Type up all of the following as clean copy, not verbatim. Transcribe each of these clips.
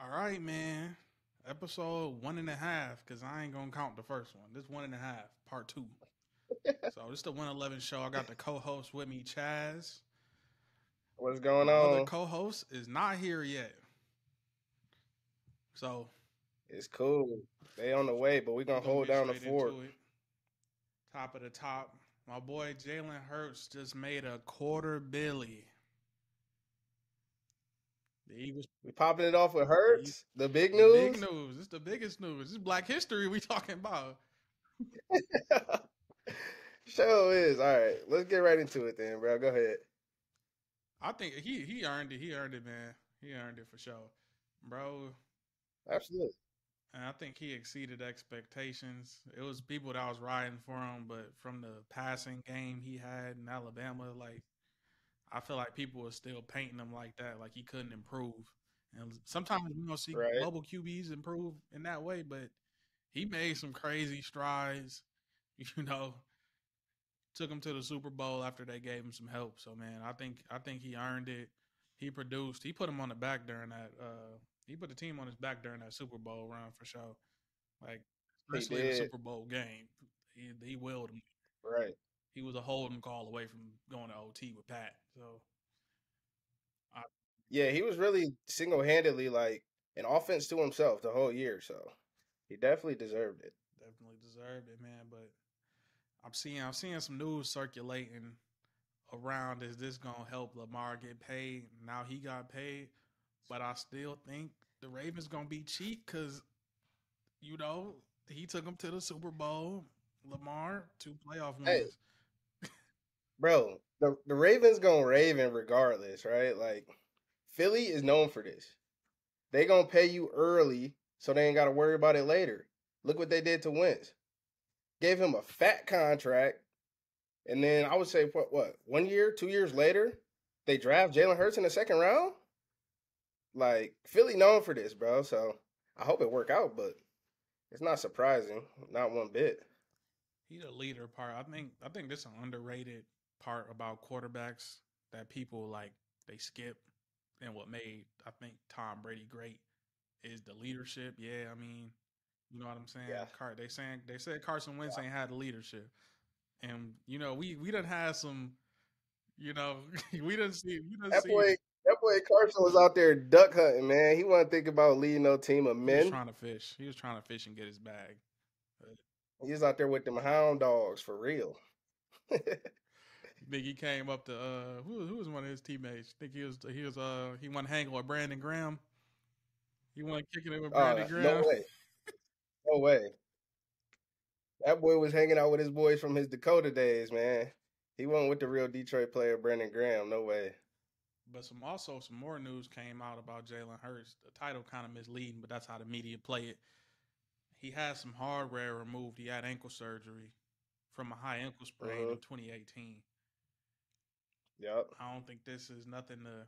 All right, man. Episode 1.5, because I ain't gonna count the first one. This 1.5, part two. So this is the 111 show. I got the co-host with me, Chaz. What's going My other on? co-host is not here yet. So It's cool. They on the way, but we we're gonna gonna hold get down the straight fort. into it. Top of the top. My boy Jalen Hurts just made a quarter billy. The Eagles We popping it off with the, Hurts. The big the big news. news. It's the biggest news. This is Black History we talking about. Show is all right. Let's get right into it then, bro. Go ahead. I think he earned it. He earned it, man. He earned it for sure. Bro, Absolutely. and I think he exceeded expectations. It was people that was riding for him, but from the passing game he had in Alabama, like I feel like people were still painting him like that, like he couldn't improve. And sometimes we don't see Right. bubble QBs improve in that way, but he made some crazy strides. You know, took him to the Super Bowl after they gave him some help. So man, I think he earned it. He produced. He put him on the back during that. He put the team on his back during that Super Bowl run for sure. Like He especially the did. Super Bowl game, he willed him. Right. He was a holding call away from going to OT with Pat. So I Yeah, he was really single handedly like an offense to himself the whole year. So he definitely deserved it. definitely deserved it, man. But I'm seeing some news circulating around. Is this gonna help Lamar get paid? Now he got paid, but I still think the Ravens gonna be cheap because you know he took them to the Super Bowl. Lamar 2 playoff Hey, wins. bro, the Ravens gonna Raven regardless, right? Like Philly is known for this. They gonna pay you early, so they ain't gotta worry about it later. Look what they did to Wentz. Gave him a fat contract, and then I would say what 1 year, 2 years later, they draft Jalen Hurts in the second round. Like Philly known for this, bro. So I hope it work out, but it's not surprising, not one bit. He the leader part. I think this is an underrated part about quarterbacks that people like they skip, and what made I think Tom Brady great is the leadership. Yeah, I mean, you know what I'm saying. Yeah, They said Carson Wentz ain't had the leadership, and you know we done had some. You know, we done that see. boy, that boy Carson was out there duck hunting, man. He wasn't thinking about leading no team of He was men. trying to fish. He was trying to fish and get his bag. He was out there with them hound dogs for real. Think he came up to who was one of his teammates? Think he went hanging with Brandon Graham. He went kicking it with Brandon No Graham. way, no way. That boy was hanging out with his boys from his Dakota days, man. He wasn't with the real Detroit player Brandon Graham. No way. But some more news came out about Jalen Hurts. The title kind of misleading, but that's how the media play it. He had some hardware removed. He had ankle surgery from a high ankle sprain Mm-hmm. in 2018. Yep. I don't think this is nothing to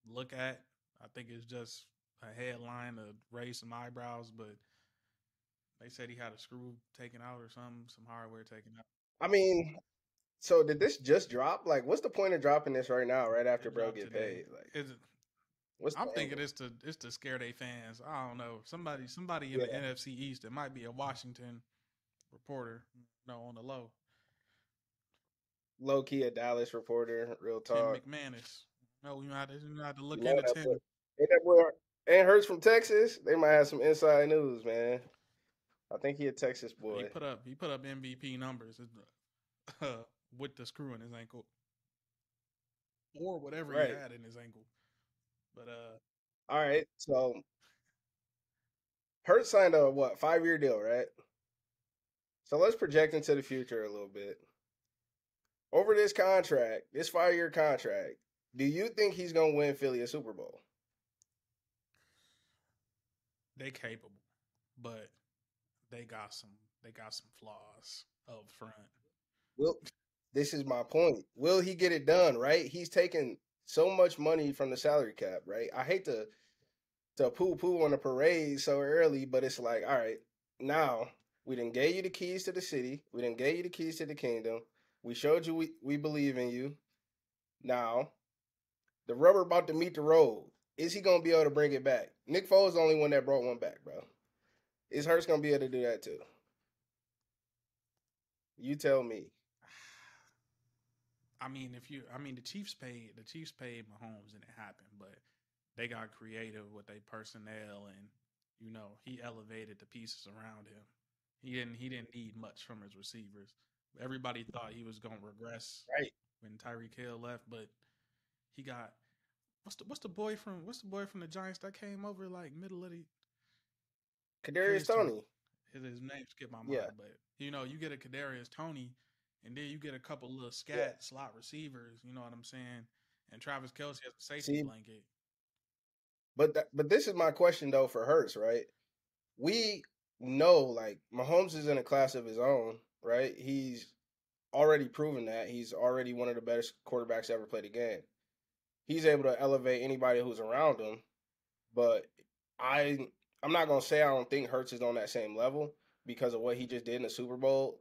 look at. I think it's just a headline to raise some eyebrows, but they said he had a screw taken out or something, some hardware taken out. I mean, so did this just drop? Like, what's the point of dropping this right now, right after It bro dropped get today. paid? Like, Is what's I'm the thinking angle? it's to scare their fans. I don't know. Somebody in the Yeah, NFC East. It might be a Washington reporter. No, on the low. low key a Dallas reporter, real Tim talk. McManus. No, we might have to You look know into that boy. Tim. Ain't that boy? Ain't Hurts from Texas? They might have some inside news, man. I think he a Texas boy. He put up MVP numbers uh, with the screw in his ankle or whatever he Right. had in his ankle. But All right. So Hurts signed a what 5 year deal, right? So let's project into the future a little bit. Over this contract, this 5 year contract, do you think he's gonna win Philly a Super Bowl? they capable, but they got some they got some flaws up front. Will this is my point. Will he get it done? Right? He's taking so much money from the salary cap, right? I hate to poo poo on the parade so early, but it's like, all right, now we didn't gave you the keys to the city, we didn't gave you the keys to the kingdom. We showed you we believe in you. Now the rubber about to meet the road. is he gonna be able to bring it back? Nick Foles is the only one that brought one back, bro. Is Hurts gonna be able to do that too? You tell me. The Chiefs paid Mahomes and it happened, but they got creative with their personnel and he elevated the pieces around him. He didn't need much from his receivers. Everybody thought he was gonna regress Right. when Tyreek Hill left, but he got what's the boy from the Giants that came over like middle of the Kadarius his turn. Toney. His name skipped my Yeah. mind, but you get a Kadarius Toney, and then you get a couple little Yeah. scat slot receivers. You know what I'm saying? And Travis Kelce has a safety See, blanket. but this is my question though for Hurts, right? We know like Mahomes is in a class of his own, right? He's already proven that. He's already one of the best quarterbacks to ever play the game. He's able to elevate anybody who's around him, but I I'm not gonna say I don't think Hurts is on that same level because of what he just did in the Super Bowl,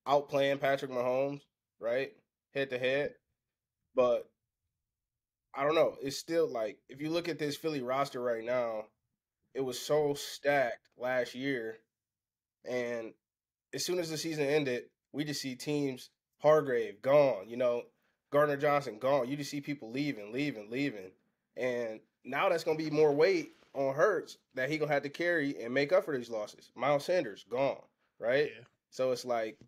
outplaying Patrick Mahomes, right? Head to head. But I don't know. It's still like if you look at this Philly roster right now, it was so stacked last year, and as soon as the season ended, we just see teams Hargrave gone, Gardner Johnson gone. You just see people leaving, leaving, leaving, and now that's gonna be more weight on Hurts that he gonna have to carry and make up for these losses. Miles Sanders gone, right? Yeah, So it's like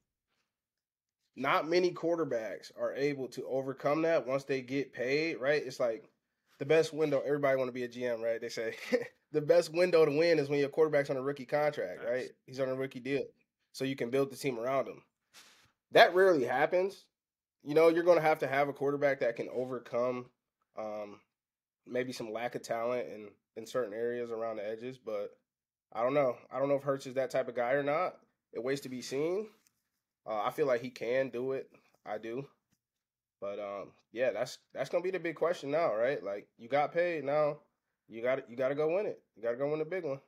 not many quarterbacks are able to overcome that once they get paid, right? It's like the best window. Everybody want to be a GM, right? They say the best window to win is when your quarterback's on a rookie contract, right? facts. He's on a rookie deal, so you can build the team around him. That rarely happens. You're going to have a quarterback that can overcome um, maybe some lack of talent in certain areas around the edges, but I don't know. I don't know if Hurts is that type of guy or not. It waits to be seen. I feel like he can do it. I do. But yeah, that's gonna be the big question now, right? Like you got paid now, you got to go win it. You got to go win the big one.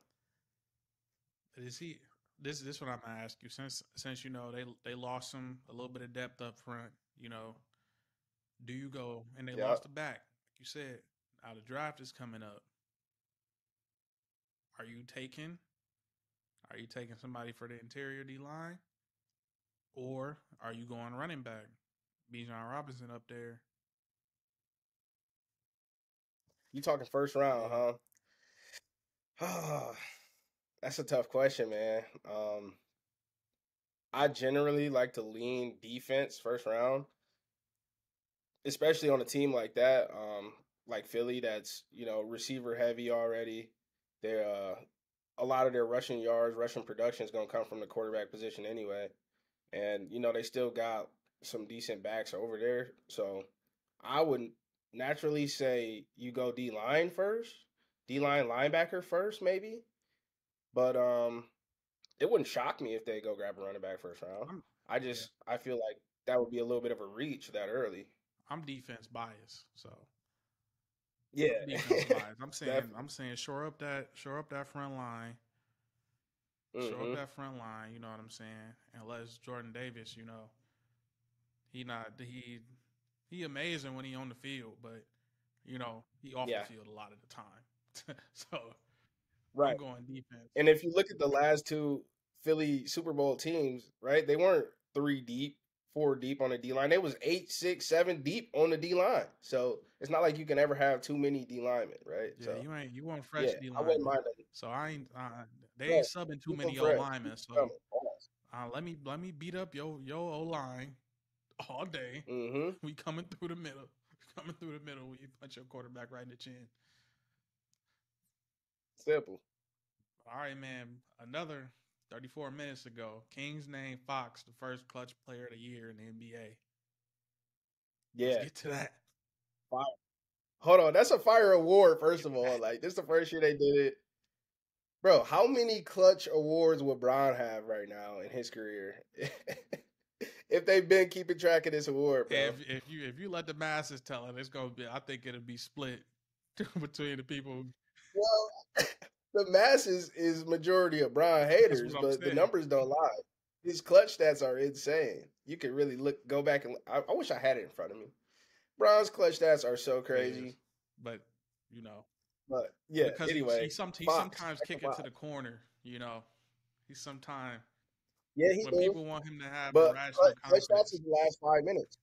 Is he? This what I'm gonna ask you. Since they lost some a little bit of depth up front. Do you go and they Yeah. lost the back? Like you said, now the draft is coming up. Are you taking? Are you taking somebody for the interior D line, or are you going running back? Bijan Robinson up there. You talking first round, Yeah, huh? That's a tough question, man. I generally like to lean defense first round, especially on a team like that, like Philly, that's receiver heavy already. They're a lot of their rushing yards, rushing production is going to come from the quarterback position anyway, and they still got some decent backs over there. So I would naturally say you go D line first, D line linebacker first, maybe. But it wouldn't shock me if they go grab a running back first round. I'm yeah, I feel like that would be a little bit of a reach that early. I'm defense biased, so Yeah, I'm defense biased. I'm saying definitely. I'm saying shore up that front line, shore up Hmm. that front line. You know what I'm saying? Unless Jordan Davis, he not he amazing when he on the field, but he off the Yeah, field a lot of the time. So I'm right. going defense. And if you look at the last two Philly Super Bowl teams, right, they weren't three deep, four deep on the D line. They was 8, 6, 7 deep on the D line. So it's not like you can ever have too many D linemen, right? Yeah, So you want fresh yeah, D I wouldn't linemen. mind them. So I ain't they Yeah, ain't subbing too keep them many O fresh. Keep linemen. them So coming. Pause. let me beat up your O line all day. Mm-hmm. We coming through the middle. Coming through the middle when you punch your quarterback right in the chin. Simple. All right, man. Another 34 minutes ago, Kings named Fox the first clutch player of the year in the NBA. Let's Yeah. get to that. Fire. Hold on. That's a fire award, first of all. Like, this is the first year they did it. Bro, how many clutch awards would Brown have right now in his career? If they've been keeping track of this award, bro. If you let the masses tell it, it's gonna be. I think it'll be split between the people. Well, the masses is majority of Brown That's haters, what I'm but the saying. numbers don't lie. His clutch stats are insane. You can really go back and I wish I had it in front of me. Brown's clutch stats are so It is, crazy. but you know. But yeah, because anyway, he Fox sometimes back to kick it to Fox. the corner. You know, he sometimes Yeah, he when do. people want him to have But irrational clutch shots confidence. is the last 5 minutes.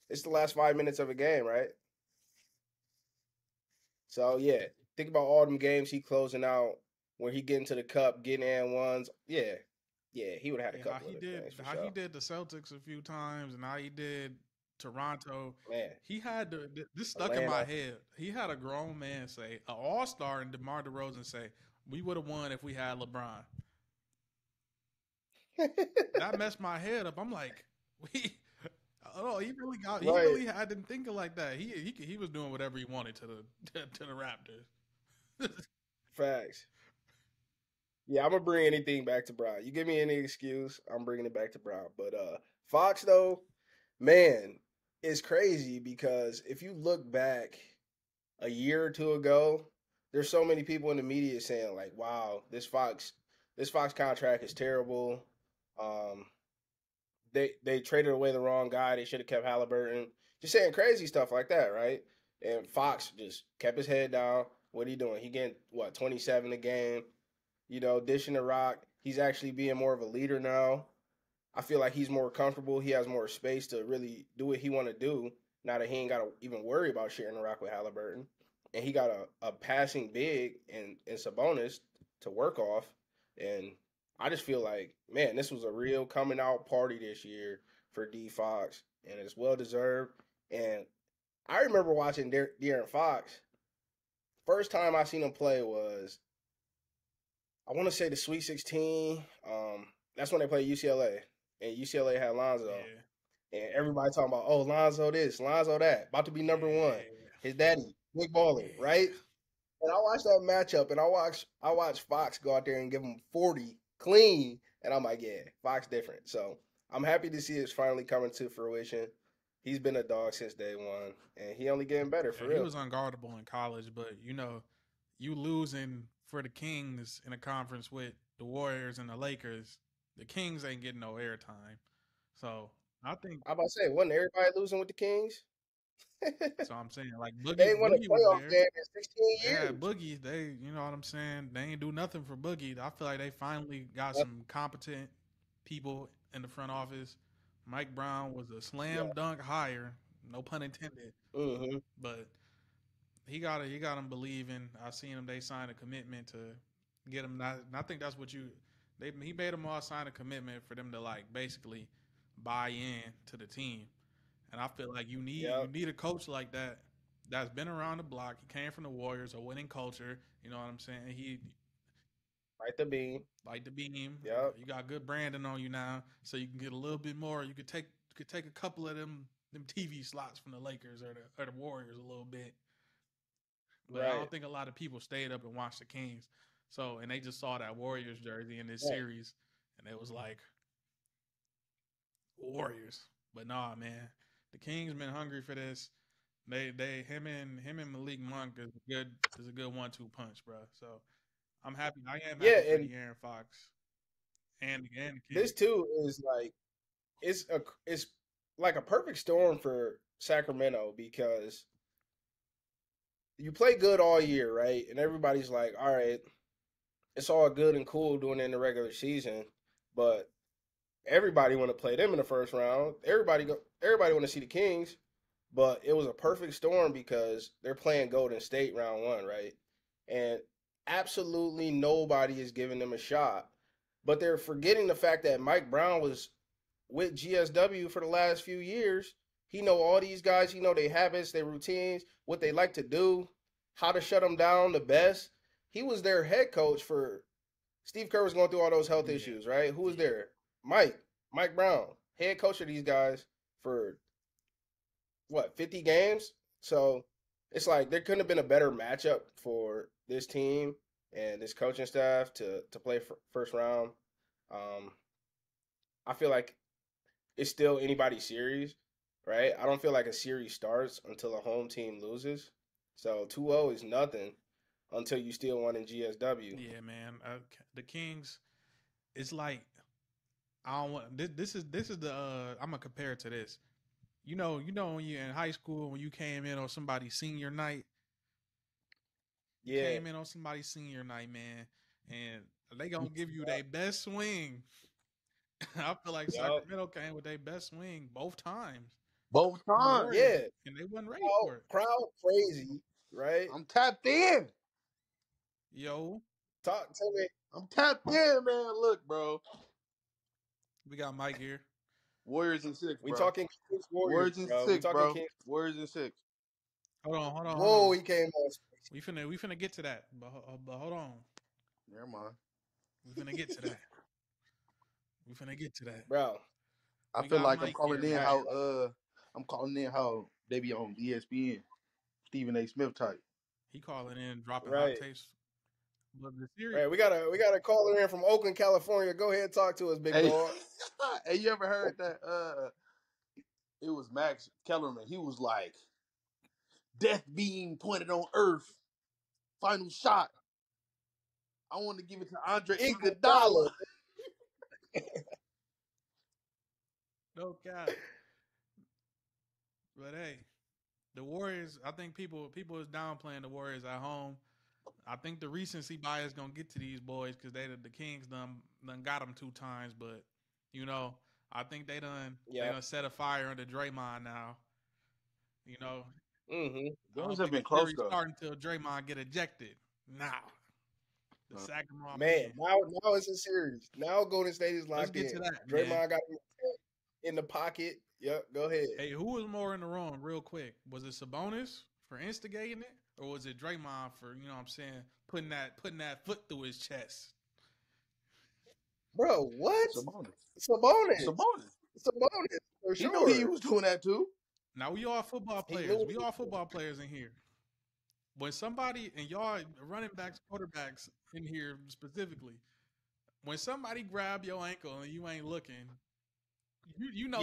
It's the last 5 minutes of a game, right? So yeah, think about all them games he closing out where he getting to the cup, getting and ones. Yeah, yeah, he would have had a Yeah, couple of them games for how he sure. did the Celtics a few times, and how he did Toronto. Man, He had this stuck in my Atlanta. head. He had a grown man say, an All Star, and DeMar DeRozan say, "We would have won if we had LeBron." That messed my head up. I'm like, we. Oh, he really got. He Right, really had didn't think it like that. He was doing whatever he wanted to the Raptors. facts. Yeah, I'm gonna bring anything back to Brown. You give me any excuse, I'm bringing it back to Brown. But Fox though, man, it's crazy because if you look back a year or two ago, there's so many people in the media saying like, "Wow, this Fox contract is terrible." Um, they traded away the wrong guy. They should have kept Halliburton. Just saying crazy stuff like that, right? And Fox just kept his head down. What are you doing? He getting what 27 a game? Dishing the rock. He's actually being more of a leader now. I feel like he's more comfortable. He has more space to really do what he want to do. Now that he ain't got to even worry about sharing the rock with Halliburton, and he got a passing big and Sabonis to work off. And I just feel like, man, this was a real coming out party this year for D Fox, and it's well deserved. And I remember watching De'Aaron Fox. First time I seen him play was, I want to say, the Sweet 16. That's when they played UCLA, and UCLA had Lonzo, Yeah, and everybody talking about, oh, Lonzo this, Lonzo that, about to be number one. yeah, His daddy, big baller, yeah. right? And I watched that matchup, and I watched Fox go out there and give him 40 clean, and I'm like, yeah, Fox different. So I'm happy to see it's finally coming to fruition. He's been a dog since day one, and he only getting better for Yeah, he real. was unguardable in college, but you losing for the Kings in a conference with the Warriors and the Lakers, the Kings ain't getting no airtime. So I think I about to say, wasn't everybody losing with the Kings? that's what I'm saying. Like They ain't won a Boogie was playoff there. game in 16 They had years. Boogie. You know what I'm saying? They ain't do nothing for Boogie. I feel like they finally got some competent people in the front office. Mike Brown was a Yeah. slam dunk hire, no pun intended. Mm-hmm. But he got him believing. I seen him. They signed a commitment to get him. Not, and I think that's what he made them all sign a commitment for them to like basically buy in to the team. And I feel like you Yep. need a coach like that that's been around the block. He came from the Warriors, a winning culture. You know what I'm saying? He Right the beam. like the beam. Yep. You got good branding on you now, so you can get a little bit more. You could take a couple of them TV slots from the Lakers or the Warriors a little bit. But I Right. don't think a lot of people stayed up and watched the Kings. So and they just saw that Warriors jersey in this Right. series, and it was like Warriors. But nah, man, the Kings been hungry for this. They him and Malik Monk is a good 1-2 punch, bro. So I am Yeah, happy for and the Aaron Fox and the this Kings. too is like it's like a perfect storm for Sacramento because you play good all year, right? And everybody's like, all right, it's all good and cool doing it in the regular season, but everybody want to play them in the first round. Everybody want to see the Kings, but it was a perfect storm because they're playing Golden State round one, right? And absolutely nobody is giving them a shot. But they're forgetting the fact that Mike Brown was with GSW for the last few years. He know all these guys. He know their habits, their routines, what they like to do, how to shut them down the best. He was their head coach for Steve Kerr was going through all those health Yeah, issues, right? Who was yeah, there? Mike Brown, head coach of these guys for what, 50 games? So it's like there couldn't have been a better matchup for this team and this coaching staff to play first round. Um, I feel like it's still anybody's series, right? I don't feel like a series starts until a home team loses. So 2-0 is nothing until you steal one in GSW. yeah, man. The Kings. It's like I don't want this is the I'm gonna compare it to this. You know when you're in high school when you came in on somebody's senior night You Yeah. came in on somebody's senior night, man, and they gonna give you their best swing. I feel like Yup. Sacramento came with their best swing both times Both on the times. Warriors, Yeah. and they wasn't ready for it. Crowd crazy, right? I'm tapped in. Yo, Talk to me. I'm tapped in, man. Look, bro. we got Mike here. Warriors in 6, We bro. talking Kings Warriors, Warriors in bro. We 6, talking bro. Kings. Warriors in 6. Hold Whoa, on. he came on. We finna get to that, but hold on. Never mind. We finna get to that. Bro. I We feel got like Mike here, man. I'm calling in how they be on ESPN. Stephen A. Smith type. He calling in, dropping hot Right. takes. But the series, Right. We got a caller in from Oakland, California. Go ahead and talk to us, big Hey, dog. hey, you ever heard that? It was Max Kellerman. He was like, "Death being pointed on Earth. Final shot. I want to give it to Andre Iguodala." no cap. But hey, the Warriors. I think people is downplaying the Warriors at home. I think the recency bias gonna get to these boys because the Kings done got them 2 times. But you know, I think they done set a fire under Draymond now. You know, Mm-hmm. I don't Games have think been the close series though. start until Draymond get ejected. Nah, the Sacramento Man, now it's a series. Now Golden State is locked in. Let's get to that. Draymond Man. got him in the pocket. Yep, go ahead. Hey, who was more in the wrong, real quick? Was it Sabonis for instigating it, or was it Draymond for, you know what I'm saying, putting that foot through his chest? Bro, what? Sabonis. For He sure. knew he was doing that too. Now we all football players. We all football players in here. When somebody, and y'all running backs, quarterbacks in here specifically, when somebody grab your ankle and you ain't looking, you know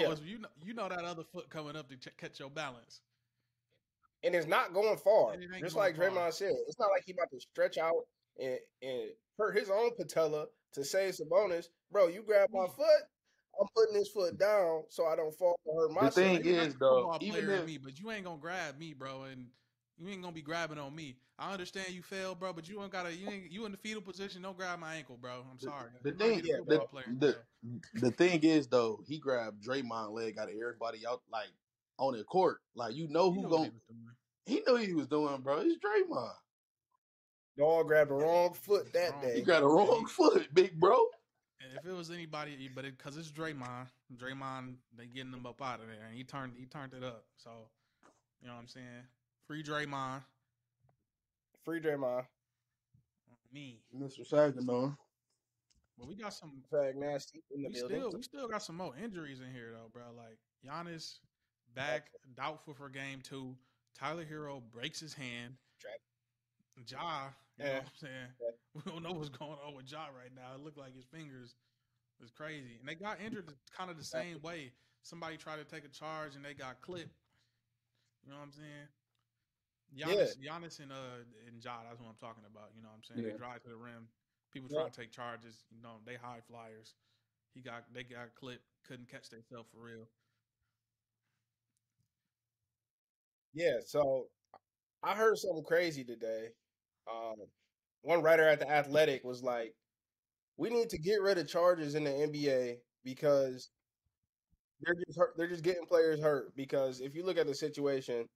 that other foot coming up to catch your balance. And it's not going far. Just like far. Draymond said, it's not like he about to stretch out and hurt his own patella to save Sabonis. Bro, you grab my foot, I'm putting this foot down so I don't fall to hurt myself. The thing is, though, even if me, but you ain't gonna grab me, bro, and you ain't gonna be grabbing on me. I understand you failed, bro, but you in the fetal position. Don't grab my ankle, bro. I'm sorry. The thing is, though, he grabbed Draymond leg out of everybody out like on the court. Like he knew he was doing, bro. It's Draymond. Dog grabbed the wrong foot that day. He grabbed the wrong foot, big bro. And if it was anybody, but because it's Draymond, they getting him up out of there, and he turned it up. So, you know what I'm saying? Free Draymond. Me, Mr. Saginaw. But we got some nasty in the building. We still got some more injuries in here though, bro. Like Giannis back, doubtful for game 2. Tyler Hero breaks his hand. Ja, you know what I'm saying? We don't know what's going on with Ja right now. It looked like his fingers was crazy. And they got injured kind of the same way. Somebody tried to take a charge and they got clipped. You know what I'm saying? Giannis and Ja, that's what I'm talking about. You know what I'm saying? They drive to the rim. People trying to take charges. You know, they high flyers. They got clipped. Couldn't catch themselves for real. Yeah, so I heard something crazy today. One writer at The Athletic was like, we need to get rid of charges in the NBA because they're just getting players hurt. Because if you look at the situation,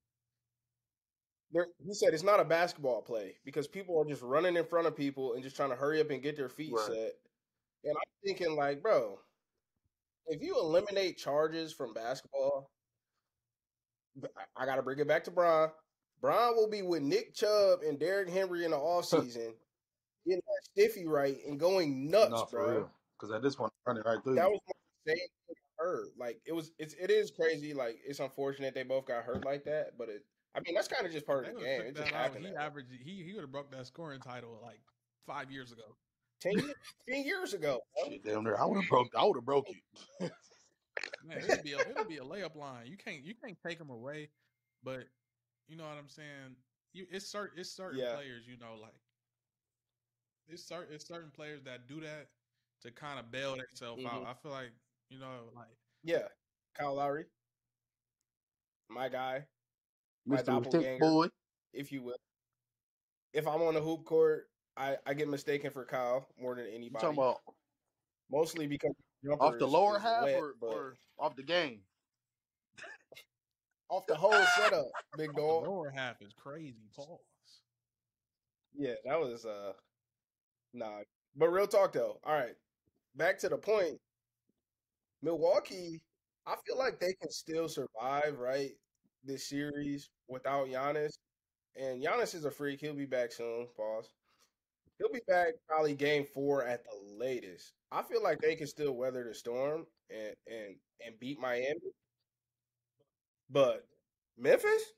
he said it's not a basketball play because people are just running in front of people and just trying to hurry up and get their feet set. And I'm thinking like, bro, if you eliminate charges from basketball, I got to bring it back to Bron. Bron will be with Nick Chubb and Derrick Henry in the offseason, getting that stiffy right and going nuts, bro. Because at this point, running right through. That was my same thing I heard. Like it is crazy. Like it's unfortunate they both got hurt like that, but that's kind of just part of the game. It just happened. He would have broke that scoring title like 5 years ago. 10 years ago. Shit, damn there. I would have broke you. Man, it'll be a layup line. You can't take them away, but you know what I'm saying. It's certain players, you know, like it's certain players that do that to kind of bail themselves out. I feel like, you know, like Kyle Lowry, my guy, Mr. Tick Boy, if you will. if I'm on the hoop court, I get mistaken for Kyle more than You talking anybody. about Mostly because the off jumper the lower is half wet, but or off the game? off the whole setup, big Off the dog. lower half is crazy. Pause. Yeah, that was nah. But real talk though. All right, back to the point. Milwaukee, I feel like they can still survive, right? This series without Giannis. And Giannis is a freak. He'll be back soon. Pause. He'll be back probably game 4 at the latest. I feel like they can still weather the storm and beat Miami. But Memphis,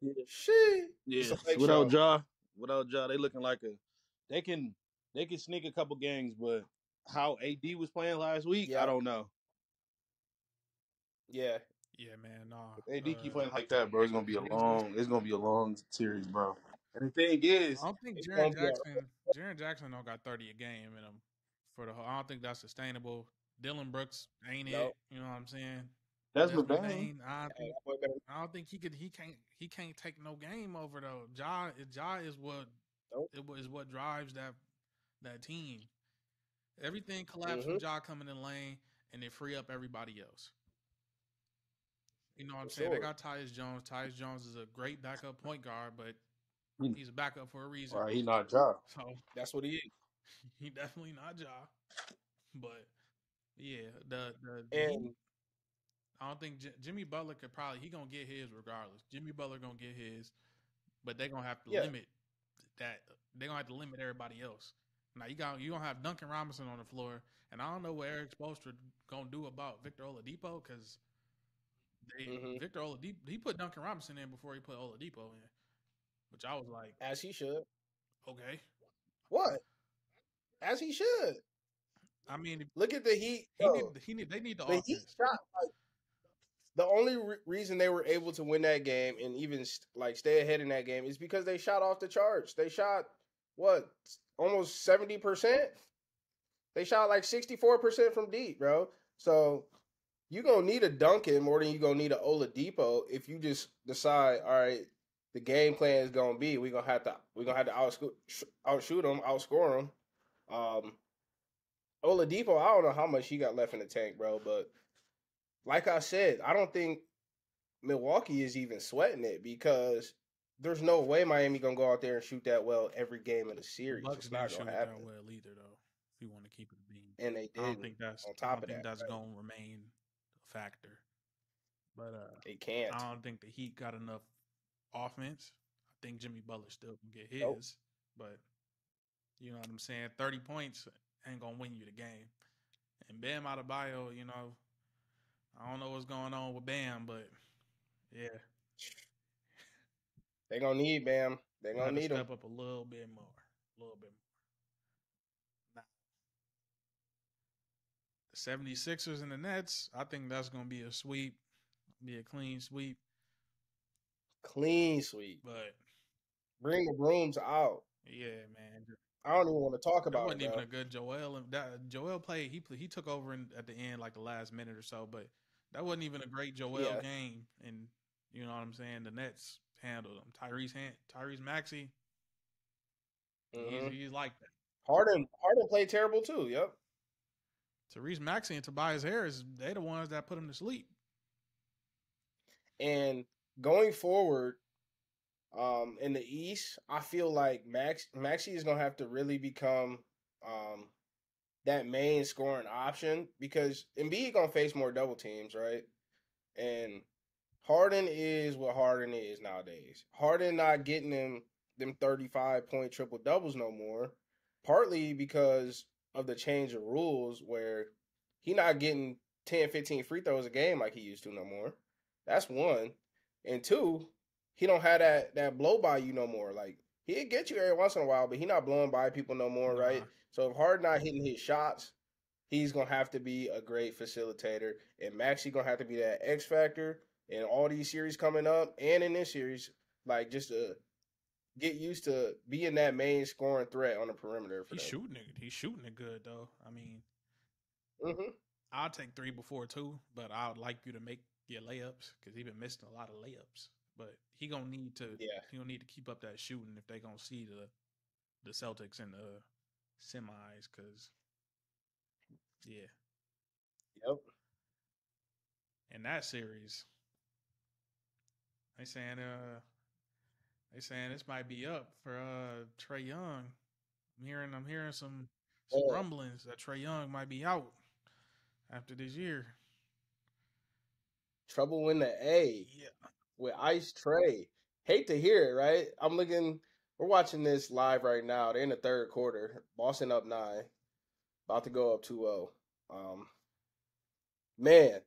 Yeah. shit, it's a Yes. fake show. Without Ja, they looking like they can they can sneak a couple games, but how AD was playing last week, I Yep. don't know. Yeah. Yeah, man. Nah. If AD keep playing like that, bro, it's gonna be a long series, bro. And the thing I is, don't think It's Jaren gonna be Jackson. Jaren Jackson don't got 30 a game in him for the whole. I don't think that's sustainable. Dylan Brooks ain't no. it. You know what I'm saying? Desmond Desmond Bain, Bain. I don't Hey, think. that boy better I don't think he could. He can't take no game over though. Ja is what nope. is what drives that team. Everything collapsed Mm-hmm. with Ja coming in lane, and they free up everybody else. You know what I'm For saying? They sure. got Tyus Jones. Tyus Jones is a great backup point guard, but he, he's a backup for a reason. all right, he not Ja. So That's what he is. he definitely not Ja. But yeah, the Heat. And I don't think Jimmy Butler could probably he gonna get his regardless. Jimmy Butler gonna get his, but they gonna have to yeah. limit that. They gonna have to limit everybody else. Now you gonna have Duncan Robinson on the floor, and I don't know what Eric Spoelstra gonna do about Victor Oladipo because Mm-hmm. Victor Oladipo he put Duncan Robinson in before he put Oladipo in, which I was like, As he should. okay. What? As he should. I mean, Look at the Heat. they need the The Heat offense. shot like the only reason they were able to win that game and even like stay ahead in that game is because they shot off the charts. They shot what almost 70%. They shot like 64% from deep, bro. So you gonna need a Duncan more than you gonna need a Oladipo if you just decide, all right, the game plan is gonna be we gonna have to outshoot them, outscore them. Oladipo, I don't know how much he got left in the tank, bro, but like I said, I don't think Milwaukee is even sweating it because there's no way Miami gonna go out there and shoot that well every game of the The series. Bucks It's didn't not shoot gonna it that happen. well either, though. If you want to keep it a beam, And they didn't. On I top don't of think that, that's right? gonna remain a factor. But They can't. I don't think the Heat got enough offense. I think Jimmy Butler still can get his, Nope. but you know what I'm saying. 30 points ain't gonna win you the game. And Bam Adebayo, you know, I don't know what's going on with Bam, but yeah, They gonna need Bam. They we'll gonna have to need him. step up a little bit more, a little bit more. Now, the 76ers and the Nets, I think that's gonna be a sweep, be a clean sweep. Clean sweep. But Bring the brooms out. yeah, man, I don't even want to talk that about wasn't it, even bro. a good Joel. And that Joel played. He took over at the end, like the last minute or so. But that wasn't even a great Joel Yeah. game. And you know what I'm saying. The Nets handled him. Tyrese Maxey. Mm-hmm. He's like that. Harden played terrible too. Yep. Tyrese Maxey and Tobias Harris. They the ones that put him to sleep. And going forward, in the East, I feel like Maxey is gonna have to really become that main scoring option because Embiid gonna face more double teams, right? And Harden is what Harden is nowadays. Harden not getting them 35-point triple doubles no more, partly because of the change of rules where he not getting 10, 15 free throws a game like he used to no more. That's one. And two, he don't have that blow by you no more. Like he'll get you every once in a while, but he not blowing by people no more, Nah. right? So if Harden not hitting his shots, he's gonna have to be a great facilitator, and Maxey gonna have to be that X factor in all these series coming up, and in this series, like just to get used to being that main scoring threat on the perimeter for He's them. shooting it. He's shooting it good though. I mean, Mm-hmm. I'll take 3 before 2, but I would like you to make your layups because he's been missing a lot of layups. but he gonna need to Yeah. keep up that shooting if they gonna see the Celtics in the semis. Cause yeah, Yep. in that series, they saying this might be up for Trae Young. I'm hearing some Man, rumblings that Trae Young might be out after this year. trouble in the A Yeah. with Ice Trey. Hate to hear it, right? We're watching this live right now. They're in the third quarter. Boston up 9, about to go up 2-0. Man,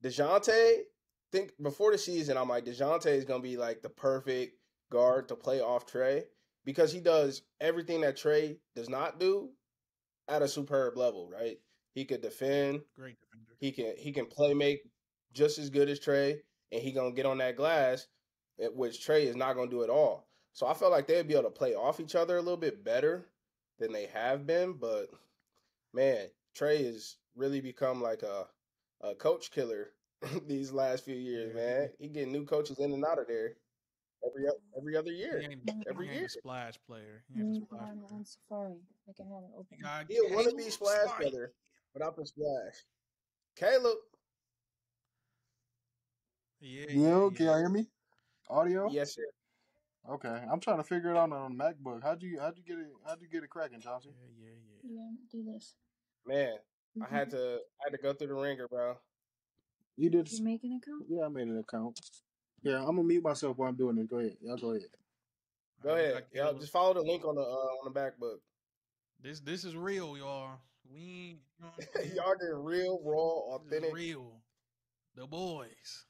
DeJounte, think before the season, I'm like, DeJounte is going to be like the perfect guard to play off Trey because he does everything that Trey does not do at a superb level, right? He could defend, Great defender. he can play make just as good as Trey, and he gonna get on that glass, which Trey is not gonna do at all. So I felt like they'd be able to play off each other a little bit better than they have been. But man, Trey has really become like a coach killer these last few years. Yeah, Man, he getting new coaches in and out of there every other he year, ain't every he ain't year. a splash player. He ain't a splash player. on Safari. Like I had it open. He got He a wannabe Caleb splash Slight. brother without the splash. Caleb, Yeah, Yo, can y'all hear me? Audio? yes sir. Okay. I'm trying to figure it out on MacBook. How'd you get it cracking, Chauncey? Yeah. Yeah, do this. Man, I had to go through the ringer, bro. You did. You make an account? Yeah, I made an account. Yeah, I'm gonna mute myself while I'm doing it. Go ahead. Y'all go ahead. Go All right, we ahead. got Yeah, Caleb. just follow the link on the back book. This is real, y'all. We ain't, you know what I'm saying? Y'all get real, raw, This is authentic. real. The boys.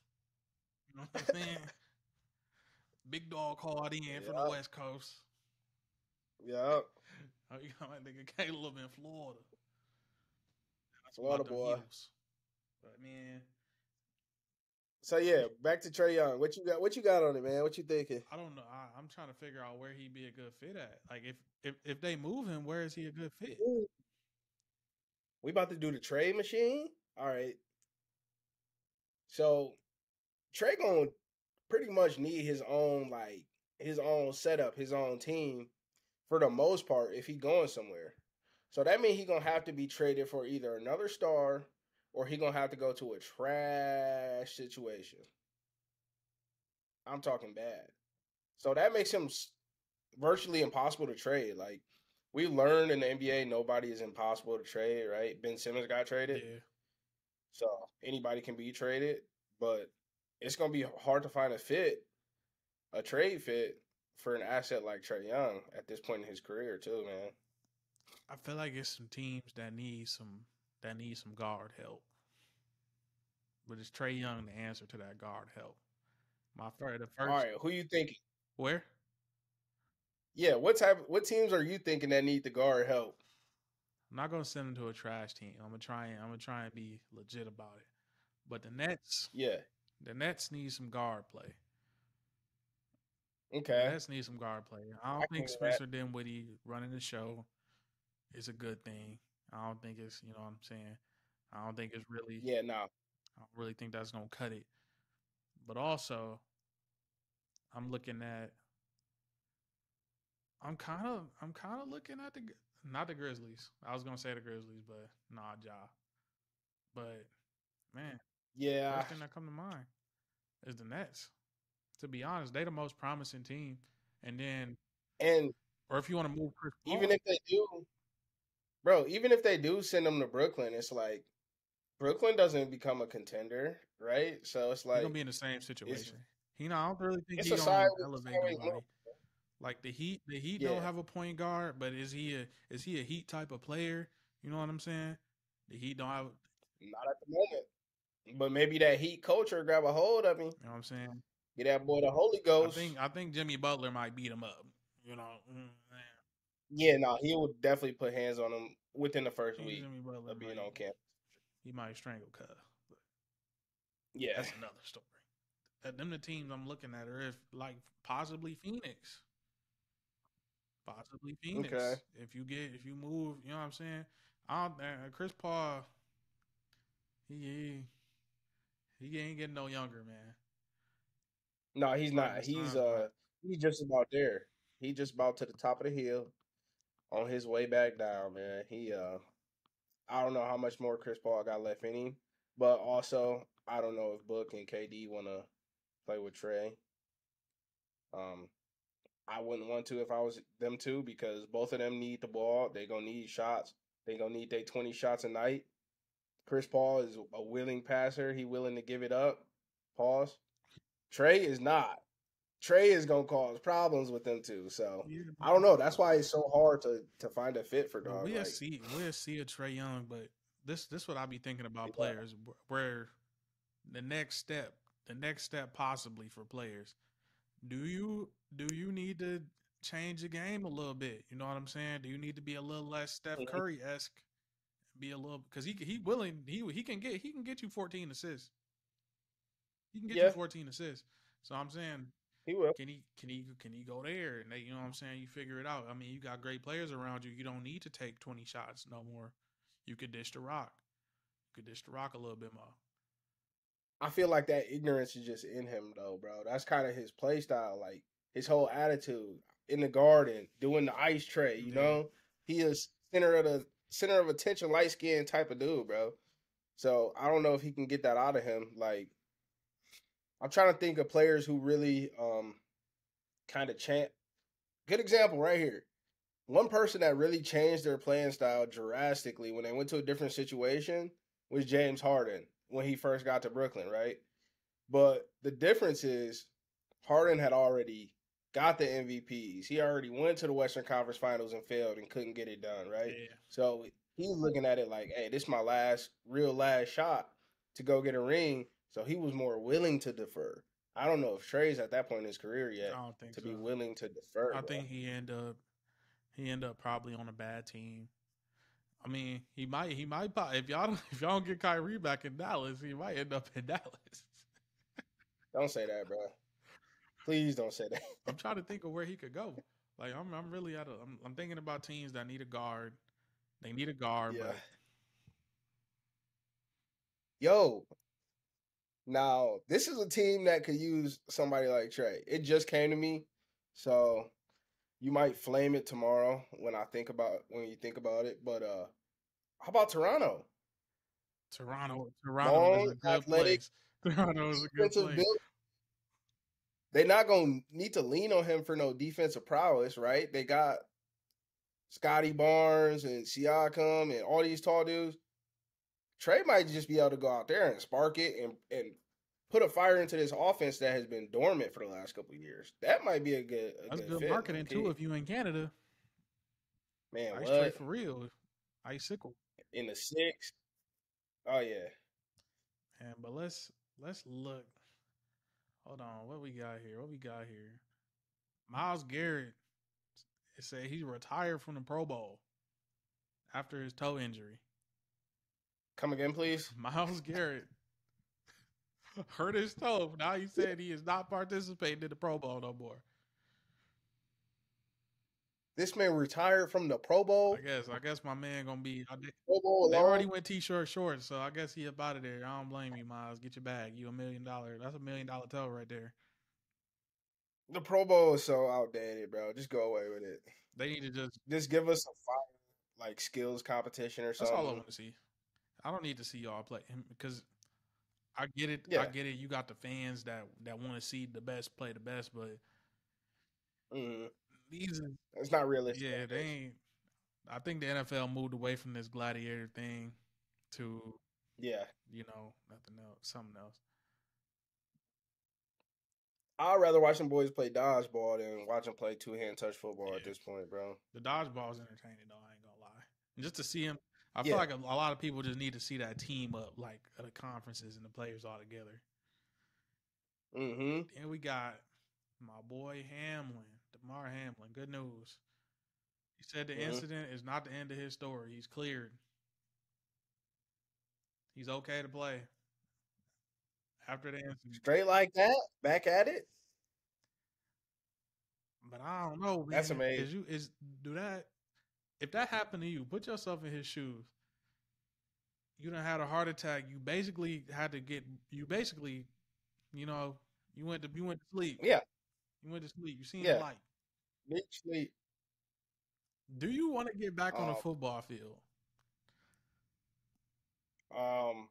You know what I'm saying? Big dog called in from the Yeah, West Coast. yeah. Oh, you got my nigga Caleb in Florida. That's Florida about them boy. heels. But man, So yeah, back to Trey Young. What you got? What you got on it, man? What you thinking? I don't know. I'm trying to figure out where he'd be a good fit at. Like if they move him, where is he a good fit? Ooh. We about to do the trade machine. All right. So Trey gonna pretty much need his own setup, his own team for the most part if he going somewhere. So that means he gonna have to be traded for either another star or he gonna have to go to a trash situation. I'm talking bad. So that makes him virtually impossible to trade. Like we learned in the NBA, nobody is impossible to trade, right? Ben Simmons got traded, Yeah. so anybody can be traded, but it's gonna be hard to find a trade fit for an asset like Trey Young at this point in his career, too, man. I feel like it's some teams that need some guard help. But it's Trey Young the answer to that guard help. The All first right, who you thinking? where? Yeah, what teams are you thinking that need the guard help? I'm not gonna send him to a trash team. I'm gonna try and be legit about it. But Yeah, the Nets need some guard play. The okay, Nets need some guard play. I I don't can think hear that. Spencer Dinwiddie running the show is a good thing. I don't think it's, you know what I'm saying. I don't think it's really. Yeah, no, I don't really think that's gonna cut it. But also, I'm looking at. I'm kind of looking at not the Grizzlies. I was gonna say the Grizzlies, but nah, Ja. But man, yeah, first thing that come to mind is the Nets. To be honest, they the most promising team. And then, and or if you want to move Chris even Paul, if they do, bro, even if they do send him to Brooklyn, it's like Brooklyn doesn't become a contender, right? So it's he gonna like be in the same it's situation. I don't really think it's he a gonna elevate sideways move. nobody. Like the Heat don't Yeah, have a point guard, but is he a Heat type of player? You know what I'm saying? The Heat don't have. not at the moment. But maybe that Heat culture grab a hold of him. You know what I'm saying? Get that boy the Holy Ghost. I think Jimmy Butler might beat him up. You know, Yeah, no, he would definitely put hands on him within the I first think week Jimmy Butler of being on campus. he might strangle Cuz, but Yeah, that's another story. Them the teams I'm looking at are if like possibly Phoenix. Possibly okay. Phoenix. If you move, you know what I'm saying? I don't Chris Paul he he ain't getting no younger, man. No, he's Like not. the Suns not. He's just about there. He just about to the top of the hill on his way back down, man. I don't know how much more Chris Paul got left in him, but also I don't know if Book and KD want to play with Trey. Um, I wouldn't want to if I was them too because both of them need the ball. They gonna need shots. They gonna need their 20 shots a night. Chris Paul is a willing passer. He willing to give it up. Pause. Trey is not. Trey is gonna cause problems with them too. So Yeah, I don't know. That's why it's so hard to find a fit for but dog. Like, we'll see a Trey Young, but this what I be thinking about yeah. players where the next step possibly for players. Do you need to change the game a little bit? You know what I'm saying? Do you need to be a little less Steph Mhm. Curry esque? Be a little because he willing he can get you 14 assists. He can get you Yeah, 14 assists. So I'm saying he will. can he go there and they, you know what I'm saying, you figure it out. I mean, you got great players around you. You don't need to take 20 shots no more. You could dish the rock. You could dish the rock a little bit more. I feel like that ignorance is just in him though, bro. That's kind of his play style, like his whole attitude in the garden, doing the ice tray. You Yeah. know, he is center of attention, light skinned type of dude, bro. So I don't know if he can get that out of him. Like I'm trying to think of players who really kind of chant. Good example right here. One person that really changed their playing style drastically when they went to a different situation was James Harden when he first got to Brooklyn, right? But the difference is Harden had already got the MVPs. He already went to the Western Conference Finals and failed and couldn't get it done, right? Yeah. So he's looking at it like, hey, this is my last shot to go get a ring. So he was more willing to defer. I don't know if Trey's at that point in his career yet I don't think to so. be willing to defer, I bro. think he end up probably on a bad team. I mean, he might if if y'all don't get Kyrie back in Dallas, he might end up in Dallas. Don't say that, bro. Please don't say that. I'm trying to think of where he could go. Like I'm really I'm thinking about teams that need a guard. They need a guard, Yeah. but Yo, now this is a team that could use somebody like Trey. It just came to me, so you might flame it tomorrow when you think about it. But how about Toronto? Toronto is Long, a good athletic, place. Toronto is a good defensive place. build. They're not gonna need to lean on him for no defensive prowess, right? They got Scotty Barnes and Siakam and all these tall dudes. Trey might just be able to go out there and spark it and put a fire into this offense that has been dormant for the last couple of years. That might be a That's good good fit. marketing too. If you in Canada, Man, Ice Tray what for real, Icicle. in the six? Oh yeah, And but let's look. Hold on, what we got here? What we got here? Miles Garrett. It said he retired from the Pro Bowl after his toe injury. come again, please. Miles Garrett hurt his toe. Now he said he is not participating in the Pro Bowl no more. This man retired from the Pro Bowl. I guess my man gonna be. Pro Bowl They alone. already went t-shirt shorts, so I guess he up out of there. I don't blame you, Miles. Get your bag. You $1 million. That's $1 million toe right there. The Pro Bowl is so outdated, bro. Just go away with it. They need to Just give us a fire like skills competition or That's something. all I want to see. I don't need to see y'all play him because I get it. Yeah. I get it. You got the fans that want to see the best play the best, but these are, It's not realistic. yeah, they ain't. I think the NFL moved away from this gladiator thing to nothing else, something else. I'd rather watch them boys play dodgeball than watch them play two-hand touch football at this point, bro. The dodgeball is entertaining, though. I ain't gonna lie. And just to see him, I feel like a lot of people just need to see that team up, like at the conferences and the players all together. Then we got my boy Hamlin, DeMar Hamlin. Good news. He said the incident is not the end of his story. He's cleared. He's okay to play. After the incident. Straight like that? Back at it? But I don't know, man. That's amazing. If that happened to you, put yourself in his shoes. You done had a heart attack. You basically, You went to sleep. Yeah, You went to sleep. You seen the yeah. light. Big sleep. Do you want to get back on the Um, football field? um,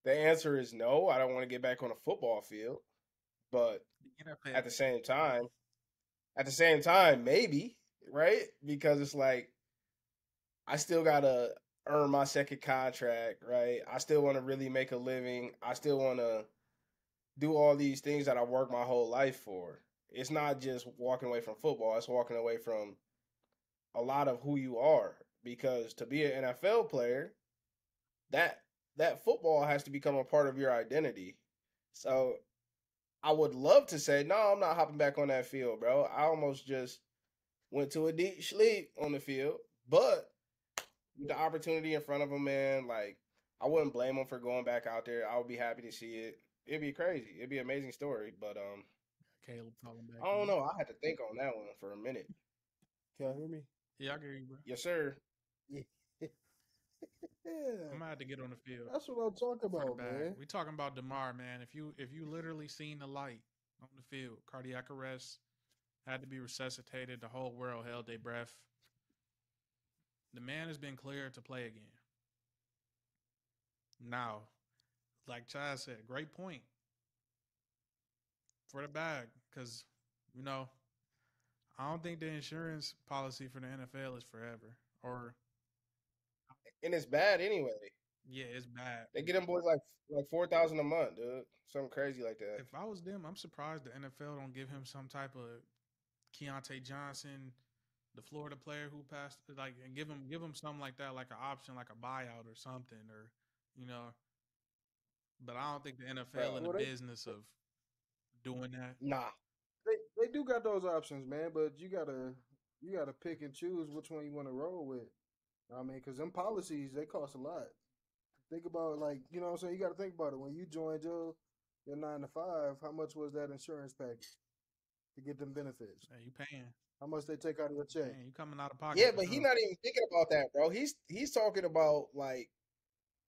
the answer is no. I don't want to get back on a football field, but The NFL. at the same time, maybe, right? Because it's like I still gotta earn my second contract, right? I still want to really make a living. I still want to do all these things that I worked my whole life for. It's not just walking away from football, it's walking away from a lot of who you are. Because to be an NFL player, that that football has to become a part of your identity. So I would love to say, no, I'm not hopping back on that field, bro. I almost just went to a deep sleep on the field. But with the opportunity in front of him, man, like I wouldn't blame him for going back out there. I would be happy to see it. It'd be crazy. It'd be an amazing story. But Caleb calling back. I don't know. I had to think on that one for a minute. Can you hear me? Yeah, I can hear you, bro. Yes, sir. Yeah. I'm gonna have to get on the field. That's what I'm talking For the about, bag. man. We talking about DeMar, man. If you literally seen the light on the field, cardiac arrest, had to be resuscitated. The whole world held their breath. The man has been cleared to play again. Now, like Chad said, great point for the bag, because you know I don't think the insurance policy for the NFL is forever. Or And it's bad anyway. yeah, it's bad. They get them boys like 4,000 a month, dude. Something crazy like that. If I was them, I'm surprised the NFL don't give him some type of Keontae Johnson, the Florida player who passed, like, and give him something like that, like an option, like a buyout or something, or you know. But I don't think the NFL in Bro, the Well, business of doing that. nah. they do got those options, man. But you gotta pick and choose which one you want to roll with. I mean, because them policies they cost a lot. Think about like what I'm saying. You got to think about it when you joined your 9 to 5. How much was that insurance package to get them benefits? Hey, you paying? How much they take out of your check? Man, you coming out of pocket Yeah, for but he sure. not even thinking about that, bro. He's talking about like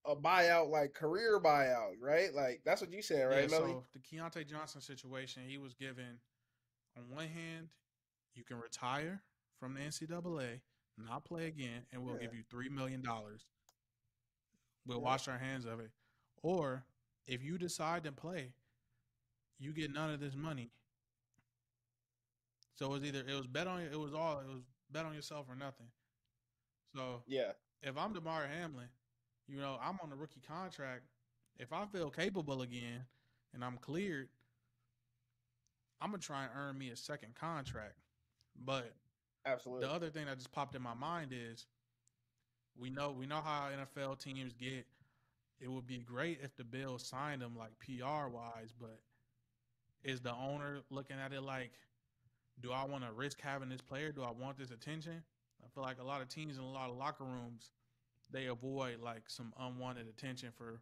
a buyout, like career buyout, right? Like that's what you saying, Yeah. right, Melly? So the Keontae Johnson situation, he was given, on one hand, you can retire from the NCAA, not play again, and we'll Yeah, give you $3 million. We'll yeah, wash our hands of it. Or if you decide to play, you get none of this money. So it was either it was bet on yourself or nothing. So Yeah, if I'm DeMar Hamlin, I'm on a rookie contract. If I feel capable again and I'm cleared, I'm gonna try and earn me a second contract. But the absolutely. other thing that just popped in my mind is we know how NFL teams get. It would be great if the Bills signed him like PR wise, but is the owner looking at it like, do I want to risk having this player? Do I want this attention? I feel like a lot of teams in a lot of locker rooms, they avoid like some unwanted attention for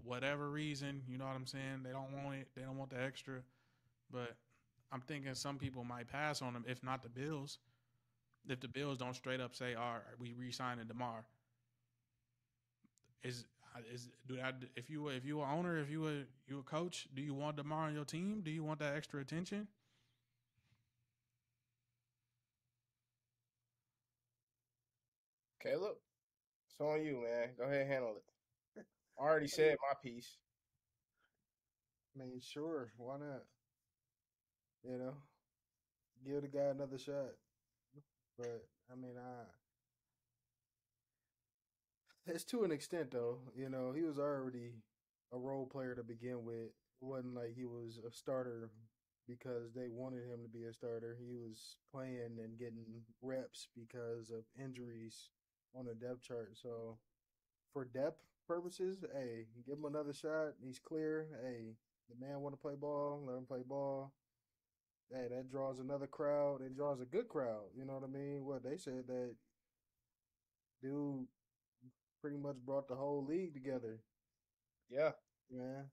whatever reason. You know what I'm saying? They don't want it. They don't want the extra. But I'm thinking some people might pass on him, if not the Bills. If the Bills don't straight up say, "All right, we re-signing DeMar," is do that? If you an owner, if you a coach, do you want DeMar on your team? Do you want that extra attention? Caleb, it's on you, man. Go ahead and handle it. I already said my piece. I mean, sure, why not? You know, give the guy another shot. But I mean, it's to an extent though. He was already a role player to begin with. It wasn't like he was a starter because they wanted him to be a starter. He was playing and getting reps because of injuries on the depth chart. So for depth purposes, hey, give him another shot. He's clear. Hey, the man want to play ball. Let him play ball. Hey, that draws another crowd. It draws a good crowd. You know what I mean? What they said that dude pretty much brought the whole league together. Yeah, Man,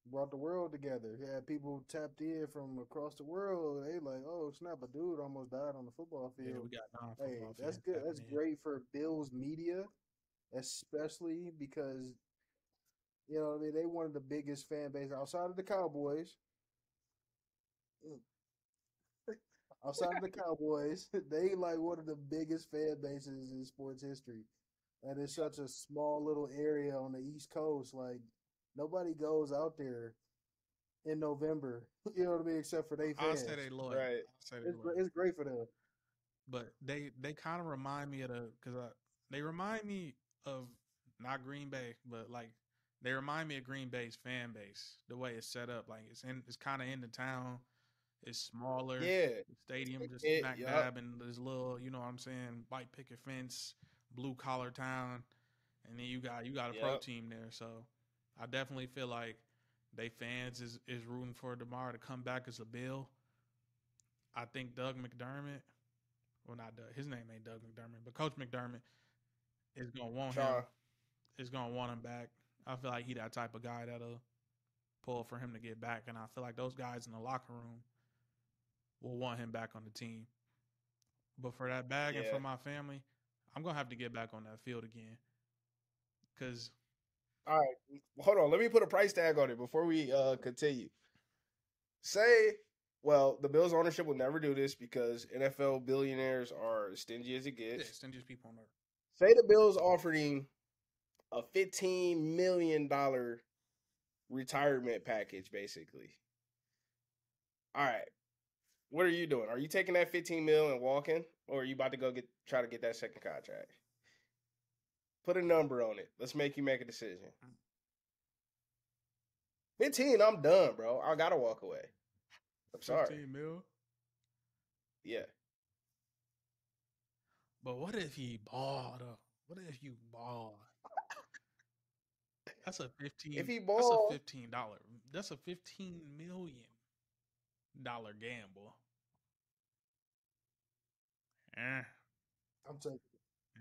brought the world together. He had people tapped in from across the world. They like, oh snap, a dude almost died on the football Yeah, field. we got Hey, non-football that's fans good. That's tapping in. great for Bills media, especially because they one of the biggest fan base outside of the Cowboys. Outside of the Cowboys, they like one of the biggest fan bases in sports history. And it's such a small little area on the East Coast. Like nobody goes out there in November. You know what I mean? Except for they I'll say fans. they loyal. Right. I'll say they loyal. It's great for them. But they kind of remind me of they remind me of not Green Bay, but like they remind me of Green Bay's fan base. The way it's set up, like it's kind of in the town. It's smaller. Yeah. The stadium just It, smack yup. dab in this little, you know what I'm saying, white picket fence, blue collar town, and then you got a pro Yep. team there. So I definitely feel like they fans is rooting for DeMar to come back as a Bill. I think Doug McDermott, well not Doug, his name ain't Doug McDermott, but Coach McDermott is gonna want him. Sean. Is gonna want him back. I feel like he that type of guy that'll pull for him to get back, and I feel like those guys in the locker room will want him back on the team. But for that bag and Yeah. for my family, I'm gonna have to get back on that field again. Cause All right. Hold on. Let me put a price tag on it before we continue. Say, well, the Bills ownership will never do this because NFL billionaires are as stingy as it yeah, gets. stingiest people on earth. Say the Bills offering a $15 million retirement package, basically. All right. What are you doing? Are you taking that 15 mil and walking, or are you about to go try to get that second contract? Put a number on it. Let's make you make a decision. 15, I'm done, bro. I gotta walk away. I'm sorry. 15 mil. Yeah. But what if he balled up? What if you ball? That's a 15. If he That's a ball, $15. That's a $15 million gamble. I'm taking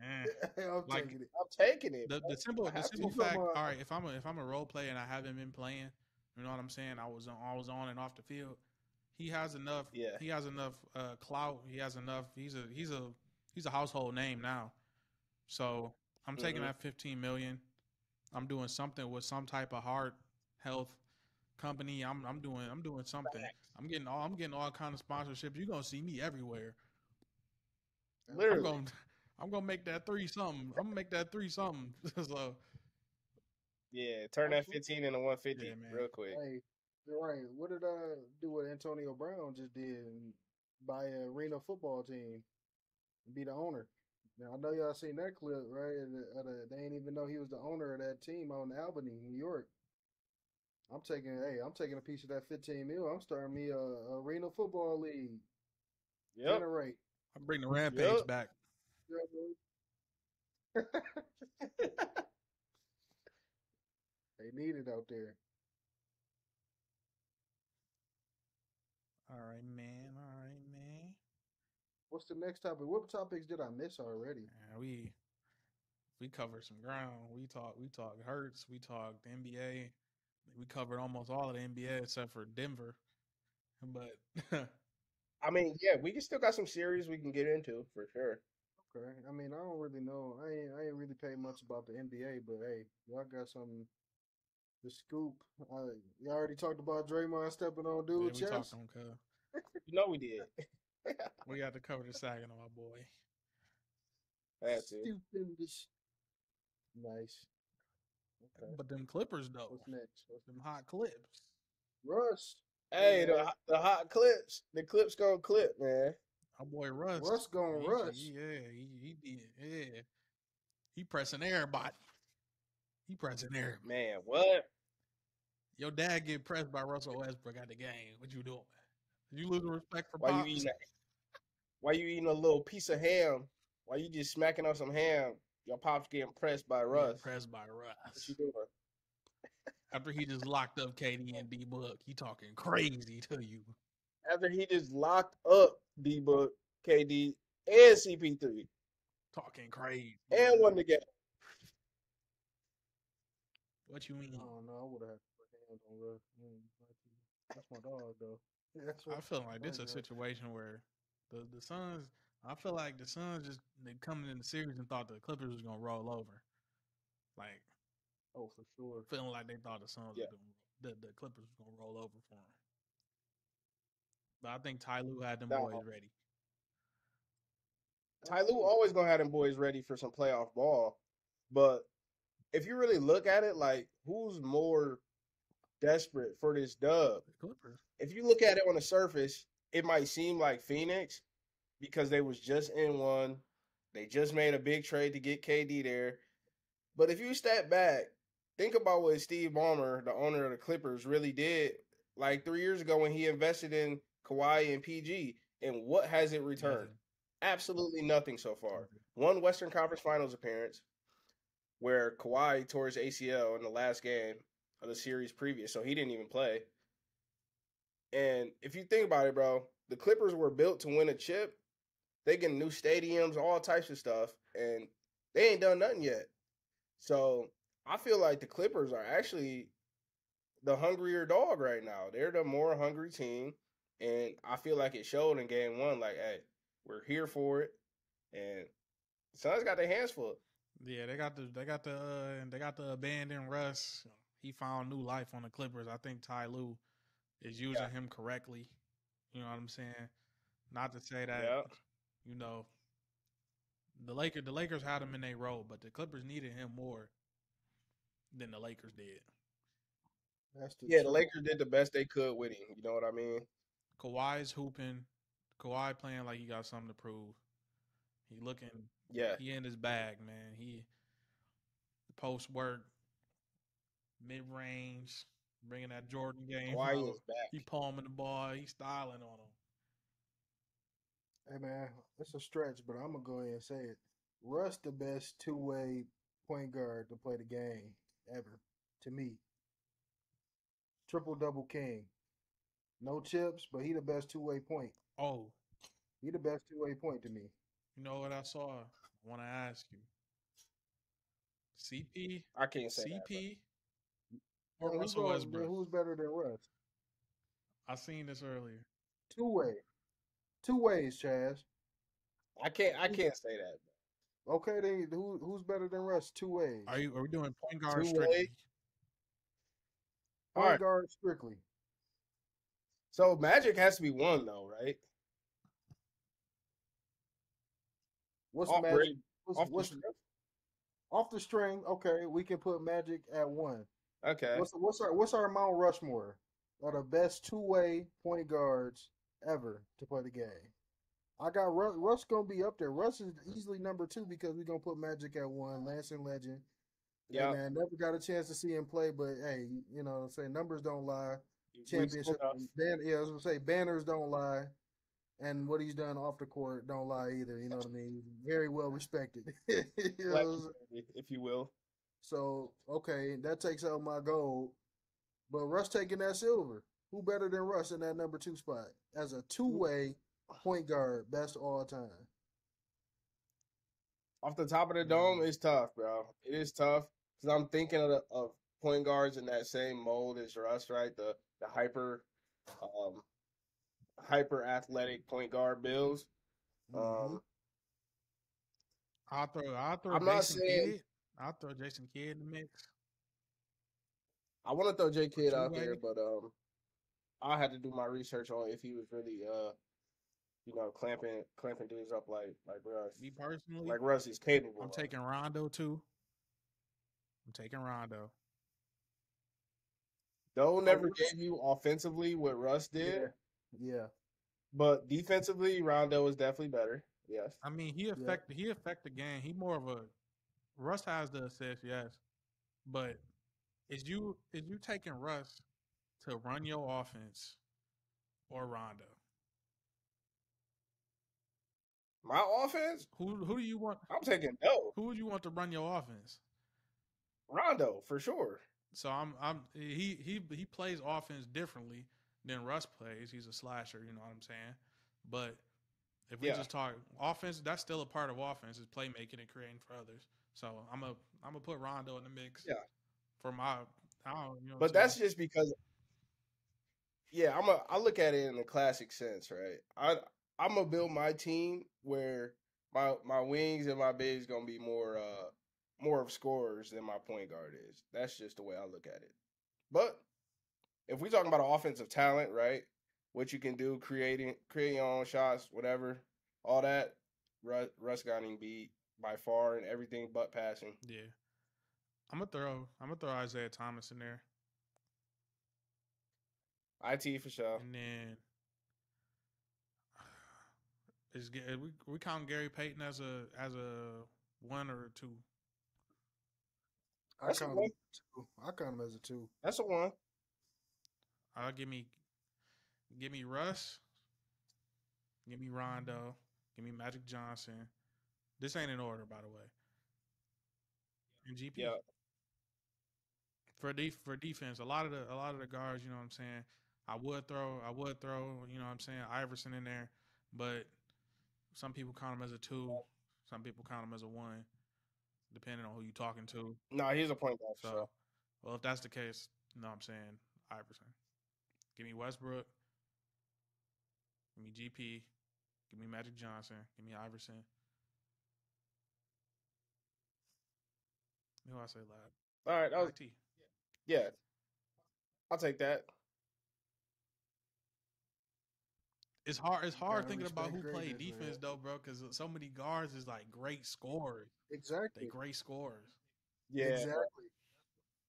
Eh. it. I'm Like, taking it. I'm taking it. The bro. simple I have to. fact. Come on. All right, if I'm a role player and I haven't been playing, you know what I'm saying. I was on and off the field. He has enough. Yeah. He has enough clout. He has enough. He's a household name now. So I'm taking that 15 million. I'm doing something with some type of heart health company. I'm doing something. I'm getting all kind of sponsorships. You're gonna see me everywhere. Literally. I'm gonna make that 3 something. I'm gonna make that 3 something. So Yeah. Turn that 15 into 150 yeah, man. real quick. Hey, you're right. What did I do what Antonio Brown just did and buy an arena football team and be the owner? Now I know y'all seen that clip, right? They didn't even know he was the owner of that team out in Albany, New York. I'm taking a piece of that 15 mil. I'm starting me a arena football league. Yep. Generate. I bring the rampage back. They need it out there. All right, man. All right, man. What's the next topic? What topics did I miss already? We covered some ground. We talked Hurts. We talked the NBA. We covered almost all of the NBA except for Denver. But I mean, yeah, we can still got some series we can get into for sure. Okay. I mean, I don't really know. I ain't really paid much about the NBA, but hey, y'all got some the scoop. Y'all already talked about Draymond stepping on yeah, dude's we chest. talked on Cub. You know we did. We got to cover the Saginaw, my boy. Had to. Stupendous. Nice. Okay. But them Clippers though. What's next? Them hot clips. Russ. Hey, the hot clips. The clips gonna clip, man. Our boy Russ. Russ gonna rush. He did. Yeah. He pressing everybody. He pressing everybody. Man, what? Your dad get pressed by Russell Westbrook at the game. What you doing? Did you lose the respect for Why Pops? you eating that? Why you eating a little piece of ham? Why you just smacking on some ham? Your pops getting pressed by Russ. Getting pressed by What Russ. you doing? After he just locked up KD and D Book, he talking crazy to you. After he just locked up D-Book, KD, and CP3, Talking crazy. and won the game. What you mean? Oh no, I would have had to put hands on Russ. That's my dog though. I feel like this is a situation where the Suns. I feel like the Suns just they coming in the series and thought the Clippers was gonna roll over. Like, oh, for sure. Feeling like they thought the Suns Yeah. was gonna, the Clippers was gonna roll over for them. But I think Ty Lue had them Now, boys ready. Ty Lue always gonna have them boys ready for some playoff ball. But if you really look at it, like who's more desperate for this dub? The Clippers. If you look at it on the surface, it might seem like Phoenix because they was just in one. They just made a big trade to get KD there. But if you step back, think about what Steve Ballmer, the owner of the Clippers, really did like 3 years ago when he invested in Kawhi and PG. And what has it returned? Nothing. Absolutely nothing so far. Nothing. One Western Conference Finals appearance where Kawhi tore his ACL in the last game of the series previous, so he didn't even play. And if you think about it, bro, the Clippers were built to win a chip. They getting new stadiums, all types of stuff, and they ain't done nothing yet. So I feel like the Clippers are actually the hungrier dog right now. They're the more hungry team, and I feel like it showed in game one. Like, hey, we're here for it, and the Suns got their hands full. Yeah, they got the abandoned Russ. He found new life on the Clippers. I think Ty Lue is using him correctly. You know what I'm saying? Not to say that you know the Lakers had him in their role, but the Clippers needed him more than the Lakers did. The Lakers did the best they could with him. You know what I mean? Kawhi's hooping. Kawhi playing like he got something to prove. He looking. Yeah. He in his bag, man. He post work, mid range, bringing that Jordan game. Kawhi is back. He palming the ball. He styling on him. Hey man, it's a stretch, but I'm gonna go ahead and say it. Russ the best two-way point guard to play the game ever, to me. Triple double king. No chips, but he the best two-way point. Oh, he the best two-way point to me. You know what I saw? I want to ask you. CP. I can't say CP. That, or Russell Westbrook. Who's better than Russ? I seen this earlier. Two-way. Two ways, Chaz. I can't say that. Okay, then who's better than Russ? Two ways. Are we doing point guard strictly? Point guard strictly. So Magic has to be one though, right? What's Magic? Off the string? Okay, we can put Magic at one. Okay. What's our Mount Rushmore of the best two-way point guards ever to play the game? I got Russ gonna be up there. Russ is easily number two because we're gonna put Magic at one. Lansing legend. Yeah, man, never got a chance to see him play, but hey, you know what I'm saying, numbers don't lie. Championship, I was gonna say banners don't lie, and what he's done off the court don't lie either. You know what I mean? Very well respected, if you will. So okay, that takes out my gold, but Russ taking that silver. Who better than Russ in that number two spot as a two-way point guard, best all time? Off the top of the dome, it's tough, bro. It is tough because I'm thinking of point guards in that same mold as Russ, right? The hyper athletic point guard builds. I'll throw I'm not saying I'll throw Jason Kidd in the mix. I want to throw J Kidd out there, but I had to do my research on if he was really clamping dudes up like Russ. Me personally, like Russ is capable. I'm taking Rondo too. Doe never gave you offensively what Russ did. Yeah. But defensively, Rondo is definitely better. Yes. I mean, he affect the game. He more of a Russ has the assist, yes. But is you taking Russ to run your offense or Rondo? My offense? Who do you want? I'm taking Doe. Who would you want to run your offense? Rondo, for sure. So he plays offense differently than Russ plays. He's a slasher, you know what I'm saying? But if we just talk offense, that's still a part of offense is playmaking and creating for others. So I'm gonna put Rondo in the mix. Yeah. For my, but that's just because. Yeah, I look at it in the classic sense, right? I'm gonna build my team where my wings and my bigs gonna be more of scorers than my point guard is. That's just the way I look at it. But if we're talking about offensive talent, right, what you can do, creating your own shots, whatever, all that. Russ got him beat by far and everything but passing. Yeah. I'm gonna throw Isaiah Thomas in there. IT for sure. And then we count Gary Payton as a 1 or a 2. I That's a count one. him as a 2. I count him as a 2. That's a one. Give me Russ, give me Rondo, give me Magic Johnson. This ain't in order, by the way. And GP. Yeah. For defense, a lot of the guards, you know what I'm saying. I would throw, you know what I'm saying, Iverson in there, but some people count him as a 2, some people count him as a 1, depending on who you're talking to. No, he's a point guard. So, well, if that's the case, you know what I'm saying, Iverson. Give me Westbrook. Give me GP. Give me Magic Johnson. Give me Iverson. Who I say last? All right, that was IT. yeah. I'll take that. It's hard. It's hard Gotta thinking about who respect played greatness, man. defense though, bro, because so many guards is like great scorers. Exactly. They great scorers. Yeah. Exactly.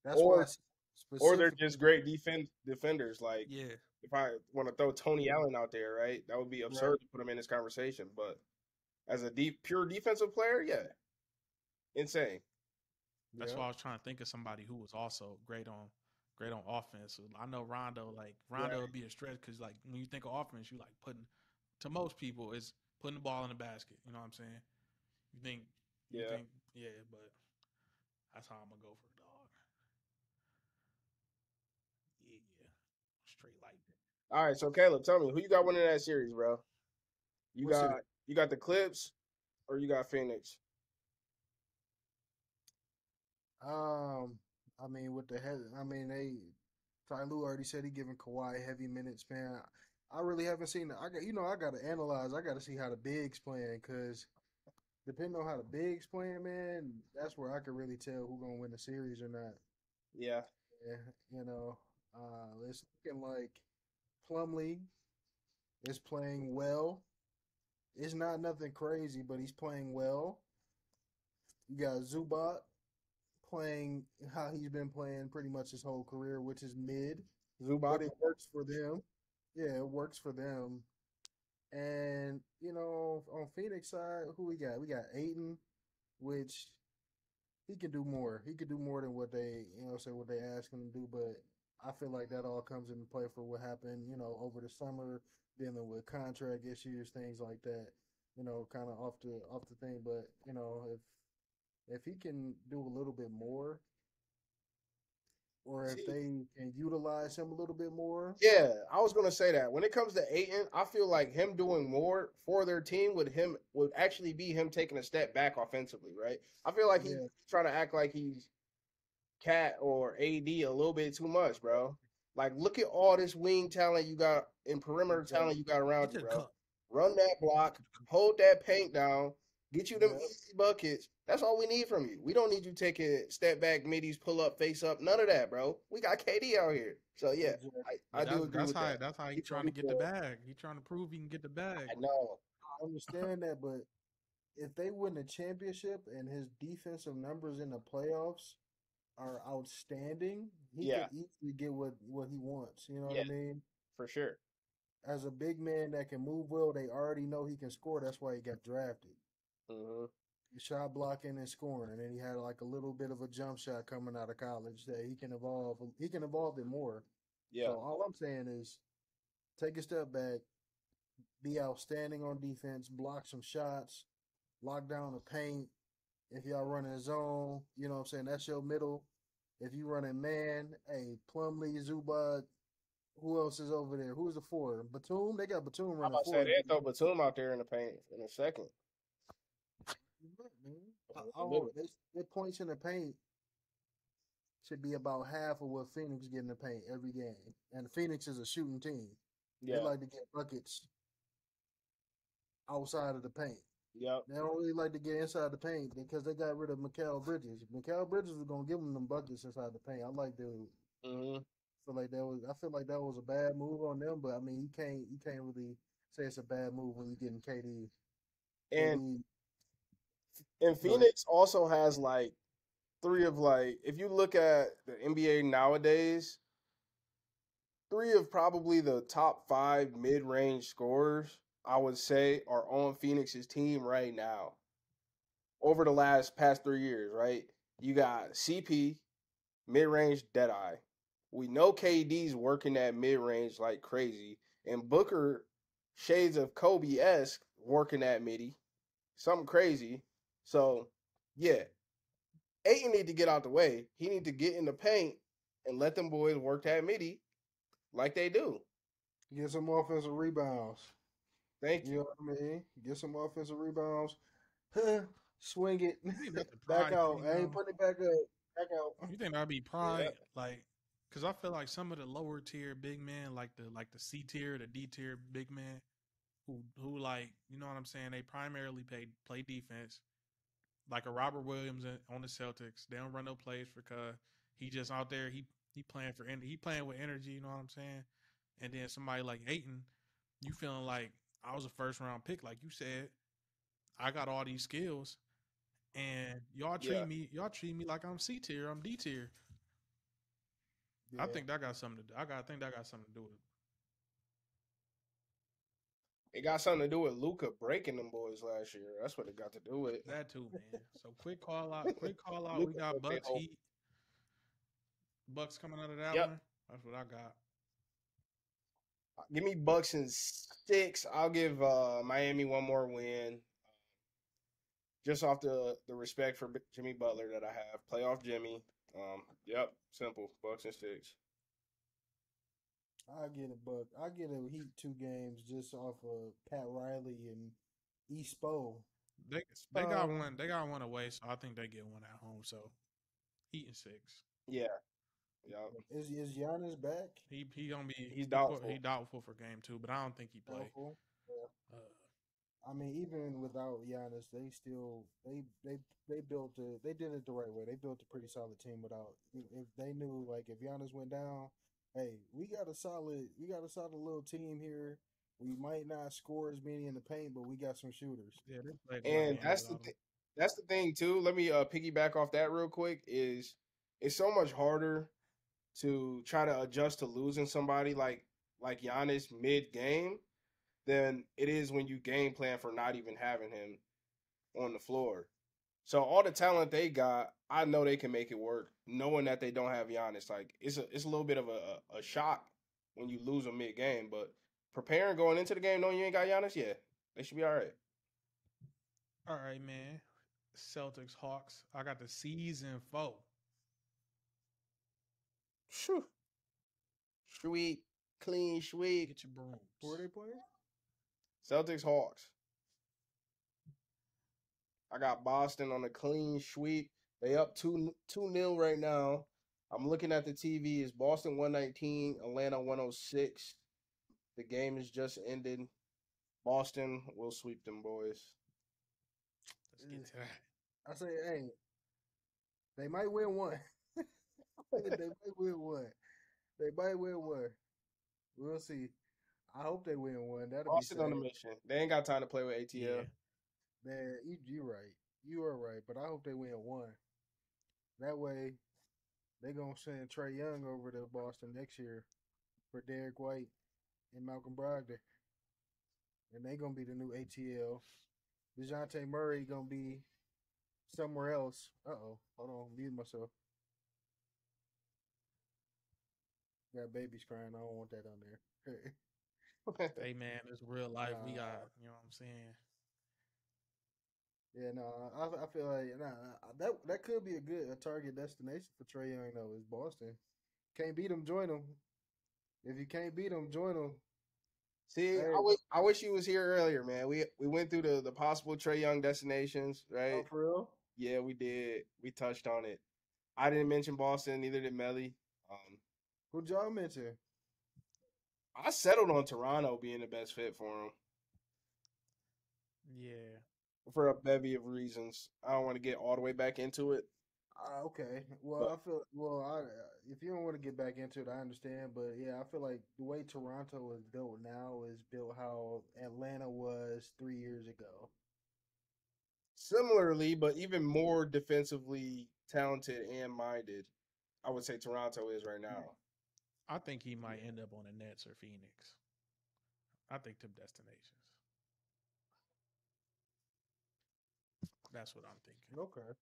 That's Or- why Or they're specifically- just great defenders. Like Yeah. if I want to throw Tony Allen out there, right? That would be absurd to put him in this conversation. But as a pure defensive player, yeah. Insane. That's Yeah. why I was trying to think of somebody who was also great on offense. So I know Rondo would be a stretch because like when you think of offense, you like putting to most people is putting the ball in the basket. You know what I'm saying? You think, but that's how I'm gonna go for the dog. Yeah, straight like that. All right, so Caleb, tell me who you got winning that series, bro? You What got series? the Clips or you got Phoenix? I mean, with the head, Ty Lue already said he giving Kawhi heavy minutes, man. I really haven't seen it. I got to analyze. I got to see how the bigs playing, because depending on how the bigs playing, man, that's where I can really tell who gonna win the series or not. Yeah. Yeah, it's looking like Plumlee is playing well. It's not nothing crazy, but he's playing well. You got Zubac playing how he's been playing pretty much his whole career, which is mid. Zubac. But it works for them. Yeah, it works for them. And, on Phoenix side, who we got? We got Aiton, which he can do more. He could do more than what they, what they ask him to do. But I feel like that all comes into play for what happened, over the summer, dealing with contract issues, things like that. Kind of off the thing. But if he can do a little bit more, or if they can utilize him a little bit more. Yeah, I was gonna say that. When it comes to Ayton, I feel like him doing more for their team would actually be him taking a step back offensively, right? I feel like he's trying to act like he's Cat or AD a little bit too much, bro. Like, look at all this wing talent you got and perimeter talent you got around you, bro. Run that block, hold that paint down, get you them easy buckets. That's all we need from you. We don't need you taking step back, middies, pull up, face up, none of that, bro. We got KD out here. So, yeah, I do agree with that. That's how he's trying to get the bag. He's trying to prove he can get the bag. I know. I understand that, but if they win the championship and his defensive numbers in the playoffs are outstanding, he can easily get what he wants. You know what I mean? For sure. As a big man that can move well, they already know he can score. That's why he got drafted. Mm-hmm. Shot blocking and scoring, and then he had like a little bit of a jump shot coming out of college that he can evolve. He can evolve it more. Yeah. So all I'm saying is, take a step back, be outstanding on defense, block some shots, lock down the paint. If y'all running a zone, you know what I'm saying, that's your middle. If you running man, hey, Plumlee, Zubac, who else is over there? Who's the four? Batum? They got Batum running I'm about to say they throw Batum out there in the paint in a second. Their points in the paint should be about half of what Phoenix get in the paint every game. And Phoenix is a shooting team. Yeah. They like to get buckets outside of the paint. Yep. They don't really like to get inside the paint because they got rid of Mikal Bridges. Mikal Bridges was going to give them buckets inside the paint. I like dude. Mm-hmm. I feel like that was a bad move on them, but I mean you can't really say it's a bad move when you're getting KD. And KD, go ahead. Phoenix also has like three of like if you look at the NBA nowadays, three of probably the top five mid range scorers, I would say, are on Phoenix's team right now. Over the past 3 years, right? You got CP, mid range Deadeye. We know KD's working that mid range like crazy. And Booker, shades of Kobe esque, working that midi. Something crazy. So, yeah. Ayton need to get out the way. He need to get in the paint and let them boys work that midi like they do. Get some offensive rebounds. Thank You you. know what I mean? Get some offensive rebounds. Swing it You think that's the back pride out. thing I ain't though? putting it back up. Back out. You think that'd be Yeah. pride? Like, because I feel like some of the lower tier big men, like the C tier, the D tier big men, who like you know what I'm saying? They primarily play defense. Like a Robert Williams on the Celtics, they don't run no plays because he just out there. He playing he playing with energy. You know what I'm saying? And then somebody like Aiton, you feeling like I was a first round pick, like you said. I got all these skills, and Yeah. y'all treat me like I'm C tier, I'm D tier. I Yeah. think that got something to do. I think that got something to do with it. It got something to do with Luca breaking them boys last year. That's what it got to do with. That too, man. So quick call out, quick call out. We Luca got broke their Bucks whole. Heat. Bucks coming out of that Yep. one. That's what I got. Give me Bucks in 6. I'll give Miami one more win. Just off the respect for Jimmy Butler that I have. Playoff Jimmy. Yep. Simple. Bucks in 6. I get a buck. I get a Heat 2 games just off of Pat Riley and East Spo. They got one. They got one away, so I think they get one at home. So Heat and 6. Yeah. Yep. Is Giannis back? He gonna be He's doubtful. he doubtful for game 2, but I don't think he play. Doubtful. Yeah. Uh, I mean, even without Giannis, they still they built they did it the right way. They built a pretty solid team without. If they knew like if Giannis went down, hey, we got a solid little team here. We might not score as many in the paint, but we got some shooters. yeah, they played a And lot better that's the without him. that's the thing too. Let me piggyback off that real quick. Is it's so much harder to try to adjust to losing somebody like Giannis mid game than it is when you game plan for not even having him on the floor. So all the talent they got, I know they can make it work, knowing that they don't have Giannis. Like it's a little bit of a shock when you lose a mid game, but preparing going into the game knowing you ain't got Giannis, yeah, they should be all right. All right, man. Celtics Hawks. I got the season 4. Shoo. Sweet, clean, sweet. Get your brooms. Who are they playing? Celtics Hawks. I got Boston on a clean sweep. They up 2-0 right now. I'm looking at the TV. It's Boston 119, Atlanta 106. The game has just ended. Boston will sweep them boys. Let's get to that. I say, hey, they might win one. They might win one. They might win one. We'll see. I hope they win one. That'll Boston be sad. on a mission. They ain't got time to play with ATL. Yeah. Man, you right. You are right. But I hope they win one. That way, they gonna send Trey Young over to Boston next year for Derek White and Malcolm Brogdon, and they gonna be the new ATL. DeJounte Murray gonna be somewhere else. Hold on, mute myself. Got babies crying. I don't want that on there. Hey man, it's real life. We got, you know what I'm saying? Yeah, no, I feel like that could be a target destination for Trey Young though. Is Boston? Can't beat them, join them. If you can't beat them, join them. See, Hey. I wish you was here earlier, man. We went through the possible Trey Young destinations, right? Oh, for real? Yeah, we did. We touched on it. I didn't mention Boston, neither did Melly. Who'd y'all mention? I settled on Toronto being the best fit for him Yeah. for a bevy of reasons. I don't want to get all the way back into it. Okay. But If you don't want to get back into it, I understand. But yeah, I feel like the way Toronto is built now is built how Atlanta was 3 years ago. similarly, but even more defensively talented and minded, I would say Toronto is right now. I think he might Yeah. end up on the Nets or Phoenix. I think them destinations. That's what I'm thinking. Okay.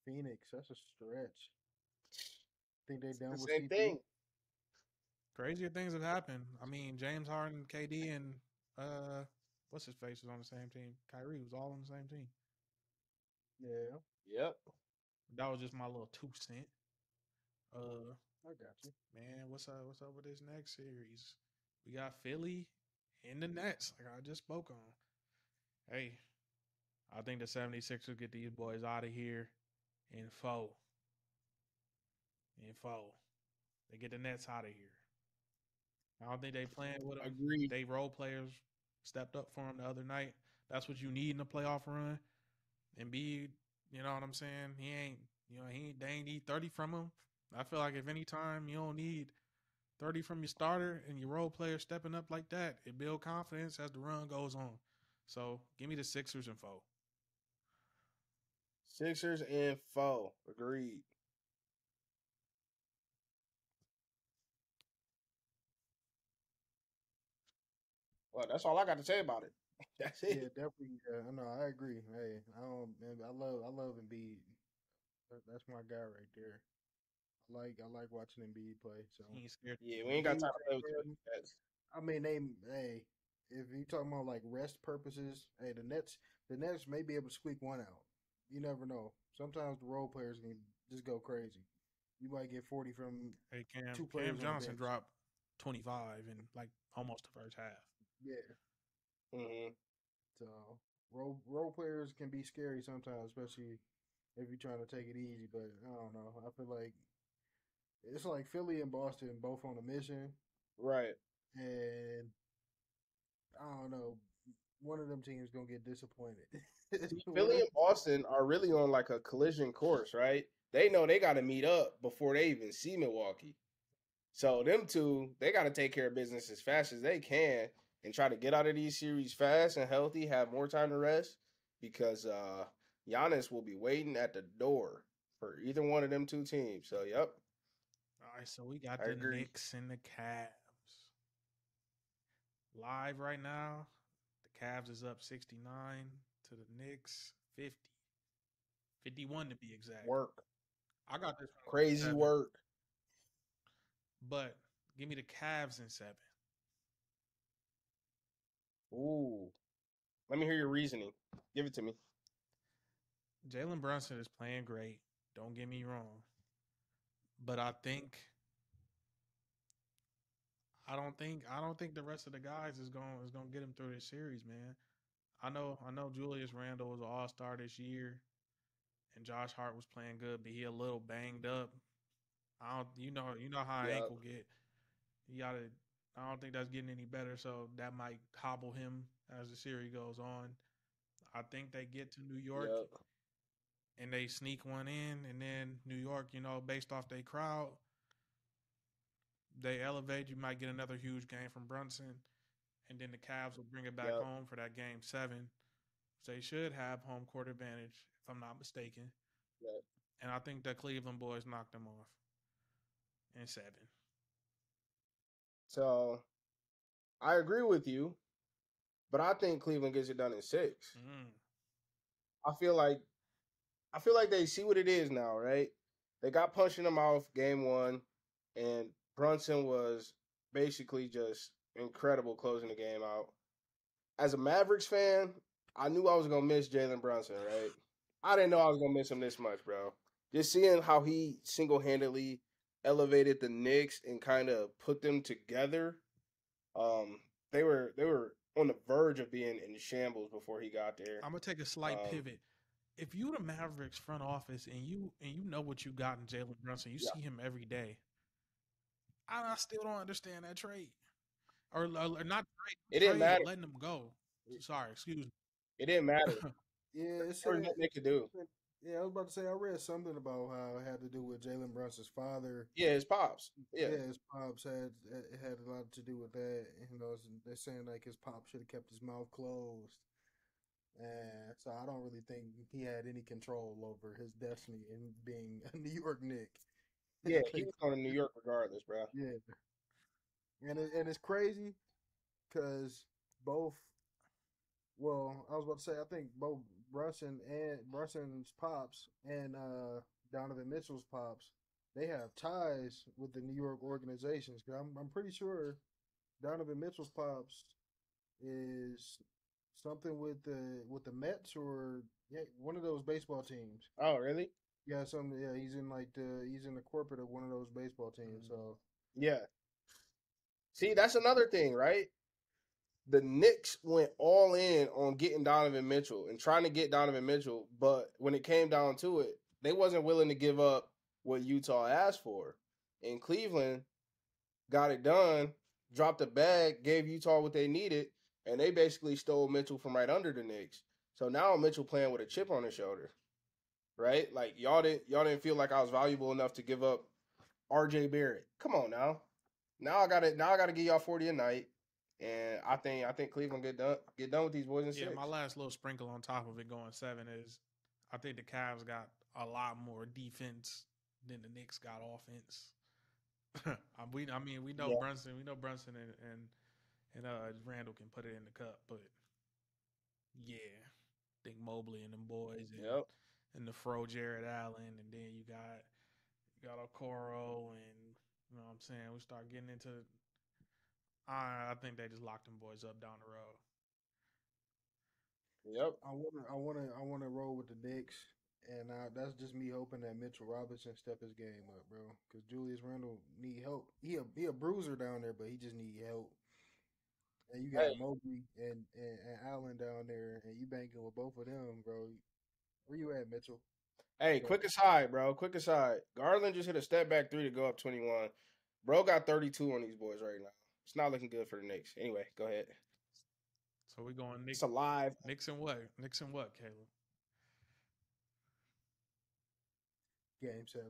Phoenix, that's a stretch. Think they The done with same CP? thing. Crazier things have happened. I mean, James Harden, KD, and what's his face was on the same team. Kyrie was all on the same team. Yeah, Yep. That was just my little 2 cent. I got you. Man, what's up? What's up with this next series? We got Philly and the Nets, like I just spoke on. Hey, I think the 76ers get these boys out of here in four. In four. They get the Nets out of here. I don't think they playing with them. Agreed. They role players stepped up for them the other night. That's what you need in a playoff run. Embiid, you know what I'm saying? They ain't need 30 from him. I feel like if any time you don't need 30 from your starter and your role player stepping up like that, it builds confidence as the run goes on. So give me the Sixers and four. Sixers and four. Agreed. Well, that's all I got to say about it. That's Yeah, it. definitely. No, I agree. Hey, I don't. Man, I love Embiid. That's my guy right there. I like watching Embiid play. So He ain't scared. Yeah, we ain't got Embiid, time to play with Tatum, the Nets. I mean, hey, if you talking about like rest purposes, hey, the Nets may be able to squeak one out. You never know. Sometimes the role players can just go crazy. You might get 40 from Hey, two Cam players on the Johnson bench. dropped 25 in like almost the first half. Yeah. Mm-hmm. So role players can be scary sometimes, especially if you're trying to take it easy. But I don't know. I feel like it's like Philly and Boston both on a mission, Right. and I don't know. One of them teams gonna get disappointed. See, One Philly of- and Boston are really on like a collision course, right? They know they got to meet up before they even see Milwaukee. So them two, they got to take care of business as fast as they can and try to get out of these series fast and healthy, have more time to rest because Giannis will be waiting at the door for either one of them two teams. So, yep, All right, so we got I the agree. Knicks and the Cavs. Live right now, the Cavs is up 69 to the Knicks 50. 51 to be exact. Work, I got this one crazy 7, work. but give me the Cavs in 7. Ooh, let me hear your reasoning. Give it to me. Jalen Brunson is playing great. Don't get me wrong. But I don't think the rest of the guys is going to get him through this series, man. I know Julius Randle was an all-star this year and Josh Hart was playing good, but he a little banged up. I don't you know how an Yep, ankle get. You got to I don't think that's getting any better, so that might hobble him as the series goes on. I think they get to New York yep, and they sneak one in, and then New York, based off their crowd, they elevate. You might get another huge game from Brunson, and then the Cavs will bring it back yep, home for that game 7. So they should have home court advantage, if I'm not mistaken. yep. And I think the Cleveland boys knocked them off in 7. So I agree with you, but I think Cleveland gets it done in 6. Mm. I feel like I feel like they see what it is now, right? They got punched in the mouth game 1, and Brunson was basically just incredible closing the game out. As a Mavericks fan, I knew I was gonna miss Jalen Brunson, right? I didn't know I was gonna miss him this much, bro. Just seeing how he single handedly elevated the Knicks and kind of put them together. Um, they were on the verge of being in shambles before he got there. I'm gonna take a slight Um, pivot. If you the Mavericks front office and you know what you got in Jalen Brunson, you yeah, see him every day. I still don't understand that trade, or not it didn't trade, matter. letting him go. it, Sorry, excuse me. It didn't matter. yeah, There was nothing they could do. Yeah, I was about to say I read something about how it had to do with Jalen Brunson's father. Yeah, his pops. Yeah. Yeah, his pops had a lot to do with that. You know, they're saying like his pop should have kept his mouth closed, and so I don't really think he had any control over his destiny in being a New York Knick. Yeah, he was going to New York regardless, bro. Yeah, and it's crazy because both. Well, I was about to say I think both Brunson's pops and Donovan Mitchell's pops, they have ties with the New York organizations. i I'm pretty sure Donovan Mitchell's pops is something with the Mets or yeah, one of those baseball teams. Oh, really? Yeah, something. Yeah, he's in the corporate of one of those baseball teams. So Yeah. See, that's another thing, right? The Knicks went all in on getting Donovan Mitchell and trying to get Donovan Mitchell, but when it came down to it, they wasn't willing to give up what Utah asked for. And Cleveland got it done, dropped a bag, gave Utah what they needed, and they basically stole Mitchell from right under the Knicks. So now Mitchell playing with a chip on his shoulder, right? Like y'all didn't feel like I was valuable enough to give up RJ Barrett. Come on now. Now I gotta give y'all 40 a night. And I think Cleveland get done with these boys in 6. Yeah, my last little sprinkle on top of it going 7 is I think the Cavs got a lot more defense than the Knicks got offense. we know Yeah. Brunson, and Randall can put it in the cup, but yeah, I think Mobley and them boys Yep. and the Fro Jared Allen, and then you got Okoro, and you know what I'm saying, we start getting into. I think they just locked them boys up down the road. Yep. I wanna roll with the Knicks, and that's just me hoping that Mitchell Robinson step his game up, bro. Because Julius Randle need help. He a bruiser down there, but he just need help. And you Hey, got Mobley and Allen down there, and you banking with both of them, bro. Where you at, Mitchell? hey, But quick aside, bro. Quick aside. Garland just hit a step back 3 to go up 21. Bro got 32 on these boys right now. It's not looking good for the Knicks. Anyway, go ahead. So we going It's alive. Knicks and what? Knicks and what, Caleb? Game 7.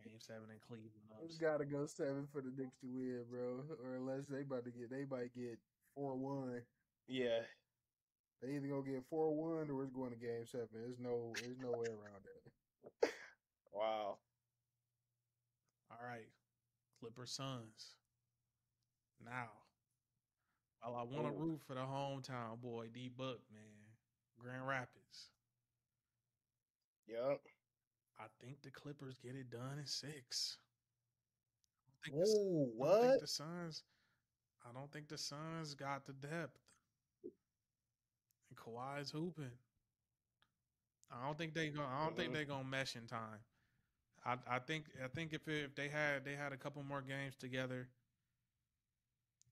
Game 7 in Cleveland. It's gotta go 7 for the Knicks to win, bro. Or unless they might get 4-1. Yeah. They either gonna get 4-1 or it's going to game 7. There's no way around that. Wow. All right. Clippers Suns. Now, while I want to Ooh. root for the hometown boy, D Book, man, Grand Rapids, Yep. I think the Clippers get it done in 6. I don't think Ooh, I don't think what? the Suns. I don't think the Suns got the depth. And Kawhi's hooping. I don't think they gonna mesh in time. I think if they had a couple more games together,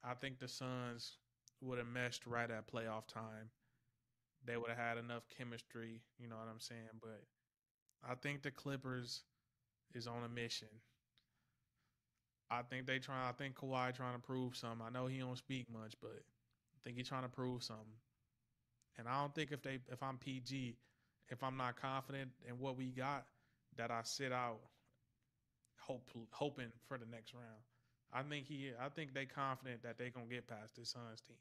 I think the Suns would have meshed right at playoff time. They would have had enough chemistry, you know what I'm saying? But I think the Clippers is on a mission. I think Kawhi trying to prove something. I know he don't speak much, but I think he's trying to prove something. And I don't think if I'm PG, if I'm not confident in what we got, that I sit out hoping for the next round. I think they confident that they gonna get past this Suns team.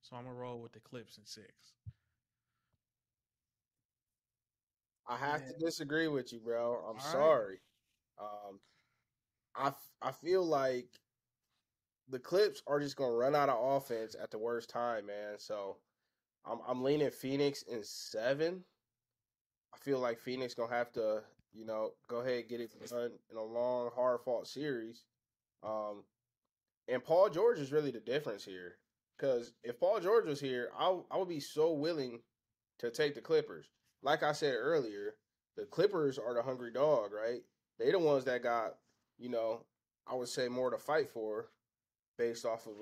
So I'm gonna roll with the Clips in 6. I have Man, to disagree with you, bro. I'm All right. sorry. Um, I feel like the Clips are just gonna run out of offense at the worst time, man. So I'm leaning Phoenix in 7. I feel like Phoenix gonna have to, go ahead and get it done in a long, hard fought series. And Paul George is really the difference here. Because if Paul George was here, I would be so willing to take the Clippers. Like I said earlier, the Clippers are the hungry dog, right? They the ones that got, I would say more to fight for based off of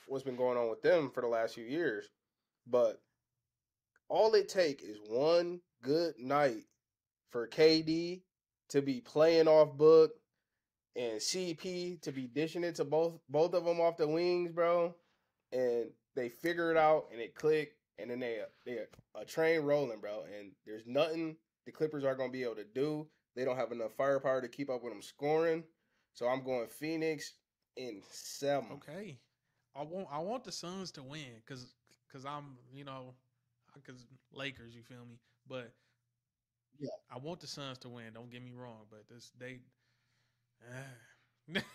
what's been going on with them for the last few years. But all it take is one good night for KD to be playing off book and CP to be dishing it to both of them off the wings, bro. And they figure it out and it click and then they a train rolling, bro. And there's nothing the Clippers are gonna be able to do. They don't have enough firepower to keep up with them scoring. So I'm going Phoenix in 7. Okay, I want the Suns to win because I'm because Lakers, you feel me? But Yeah. I want the Suns to win. Don't get me wrong, but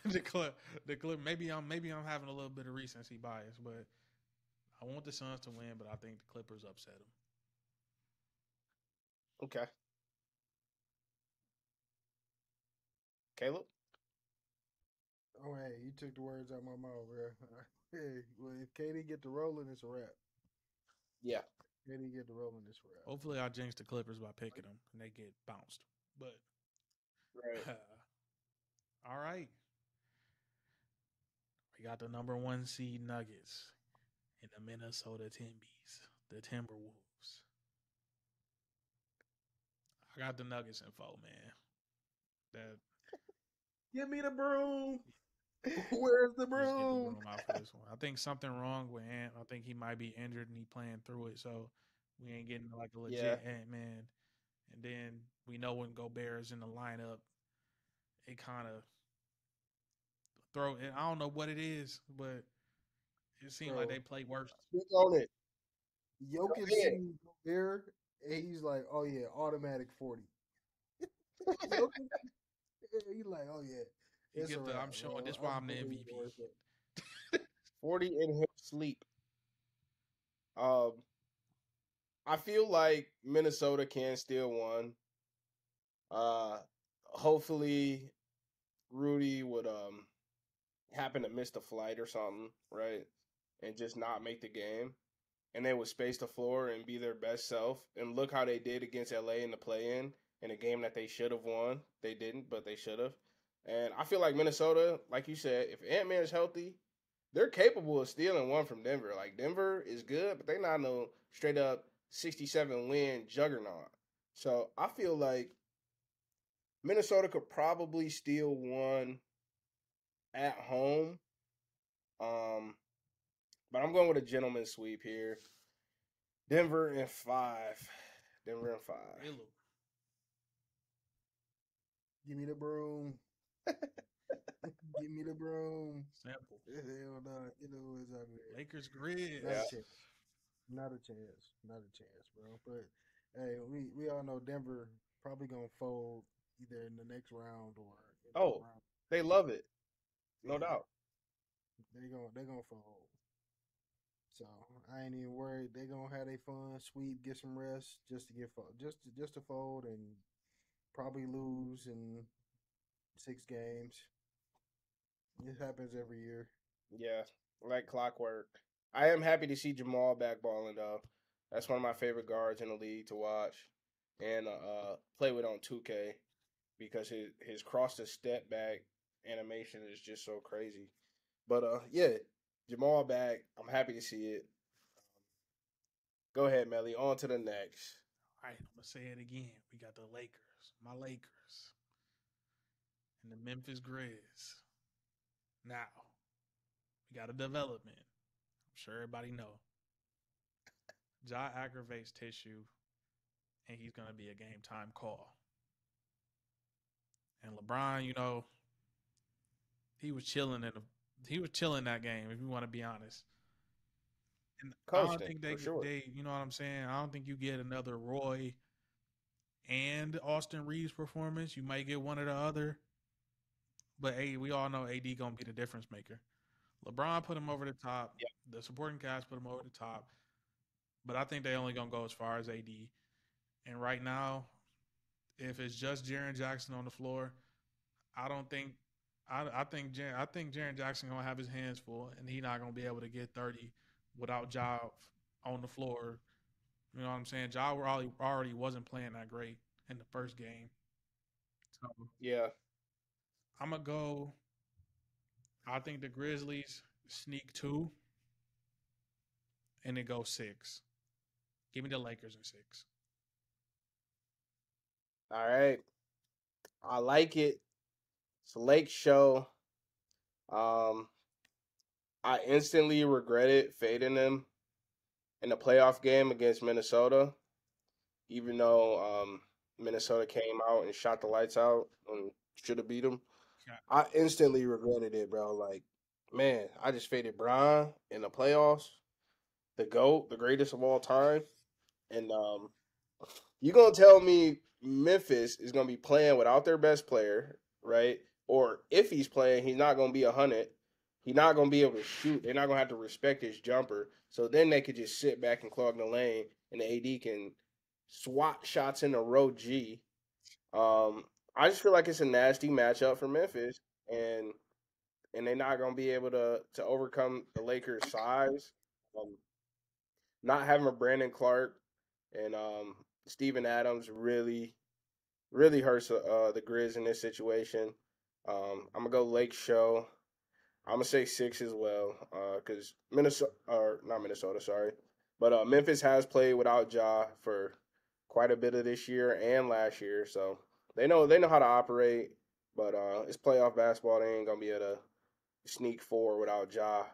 the Clip. Maybe I'm having a little bit of recency bias, but I want the Suns to win. But I think the Clippers upset them. Okay. Caleb? Oh, hey, you took the words out of my mouth, bro. Hey, well, if KD get the rolling, it's a wrap. Yeah. KD get the rolling, it's a wrap. Hopefully, I jinx the Clippers by picking them and they get bounced. But Right. all right, we got the number 1 seed Nuggets and the Minnesota Timbies, the Timberwolves. I got the Nuggets in 4, man. That Give me the broom. Where's the just get the broom? broom out for this one. I think something wrong with Ant. I think he might be injured and he playing through it, so we ain't getting like a legit Ant Man. And then we know when Gobert is in the lineup, it kind of throw. I don't know what it is, but it seemed like Bro, they play worse. Speak on it. Jokic ahead. sees Gobert, and he's like, oh, yeah, automatic 40. Jokic, he's like, oh, yeah. He It's a get the. wrap, I'm showing. bro. This why I'm the believe MVP. worth it. 40 in his sleep. I feel like Minnesota can still win. Hopefully Rudy would happen to miss the flight or something, right? And just not make the game. And they would space the floor and be their best self. And look how they did against LA in the play-in a game that they should have won. They didn't, but they should have. And I feel like Minnesota, like you said, if Ant-Man is healthy, they're capable of stealing one from Denver. Like, Denver is good, but they're not no straight-up 67-win juggernaut. So I feel like Minnesota could probably steal one at home. But I'm going with a gentleman's sweep here. Denver in 5. Denver in 5. Hello. Give me the broom. Give me the broom. Simple. Hell no. You know what's out there. Lakers grid. Not Yeah. a chance. Not a chance. Not a chance, bro. But hey, we all know Denver probably gonna fold either in the next round or in the Oh, round. they love it. No doubt. They gonna fold. So I ain't even worried. They gonna have their fun, sweep, get some rest, just to get just to fold and probably lose in 6 games. It happens every year. Yeah, like clockwork. I am happy to see Jamal back balling, though. That's one of my favorite guards in the league to watch and play with on 2K because his cross to step back animation is just so crazy. But yeah, Jamal back. I'm happy to see it. Go ahead, Melly. On to the next. All right, I'm gonna say it again. We got the Lakers, my Lakers, and the Memphis Grizz. Now, we got a development. I'm sure everybody know. Ja aggravates tissue, and he's gonna be a game time call. And LeBron, he was chilling that game. If you want to be honest, and I don't Coasting, think for sure. you know what I'm saying. I don't think you get another Roy and Austin Reeves performance. You might get one or the other, but hey, we all know AD gonna be the difference maker. LeBron put him over the top. Yeah. The supporting cast put him over the top, but I think they only gonna go as far as AD. And right now, if it's just Jaren Jackson on the floor, I don't think. I think Jaren Jackson gonna have his hands full, and he not gonna be able to get 30 without Ja on the floor. You know what I'm saying? Ja already wasn't playing that great in the first game, so Yeah. I'm gonna go. I think the Grizzlies sneak 2, and it goes 6. Give me the Lakers in 6. All right. I like it. It's a Lake show. I instantly regretted fading them in the playoff game against Minnesota, even though Minnesota came out and shot the lights out and should have beat them. Yeah. I instantly regretted it, bro. Like, man, I just faded Bron in the playoffs, the GOAT, the greatest of all time. And you gonna tell me Memphis is gonna be playing without their best player, right? Or if he's playing, he's not gonna be 100. He's not gonna be able to shoot. They're not gonna have to respect his jumper. So then they could just sit back and clog the lane, and the AD can swat shots in a row G. I just feel like it's a nasty matchup for Memphis, and they're not gonna be able to overcome the Lakers' size. Um, not having a Brandon Clark and Steven Adams really hurts the Grizz in this situation. I'm gonna go Lake Show. I'm gonna say 6 as well, because Minnesota or not Minnesota, sorry, but Memphis has played without Ja for quite a bit of this year and last year, so they know how to operate. But it's playoff basketball. They ain't gonna be able to sneak 4 without Ja.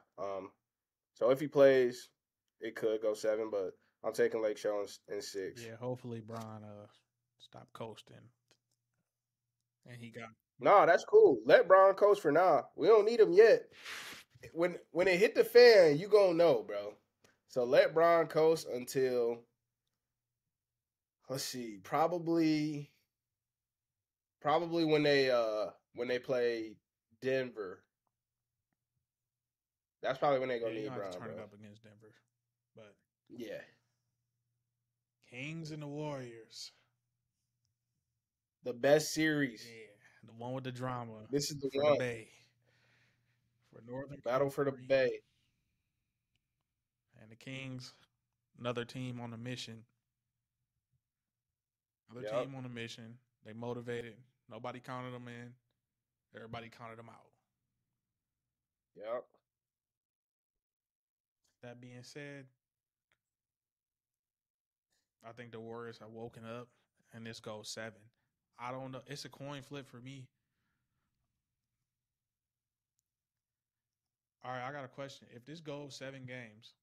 So if he plays, it could go 7, but I'm taking Lake Show in 6. Yeah, hopefully Bron stop coasting. And he got Nah, that's cool. Let Bron coach for now. We don't need him yet. When it hit the fan, you gonna know, bro. So let Bron coach until, let's see, probably when they play Denver. That's probably when they gonna you need don't have Bron, to turn bro. it up against Denver. But Yeah, Kings and the Warriors. the best series. Yeah. The one with the drama. This is the for one. the Bay. For Northern Battle for the California. Bay. And the Kings, another team on a mission. Another Yep. team on a mission. They motivated. Nobody counted them in. Everybody counted them out. Yep. That being said, I think the Warriors have woken up, and this goes 7. I don't know. It's a coin flip for me. All right, I got a question. If this goes 7 games,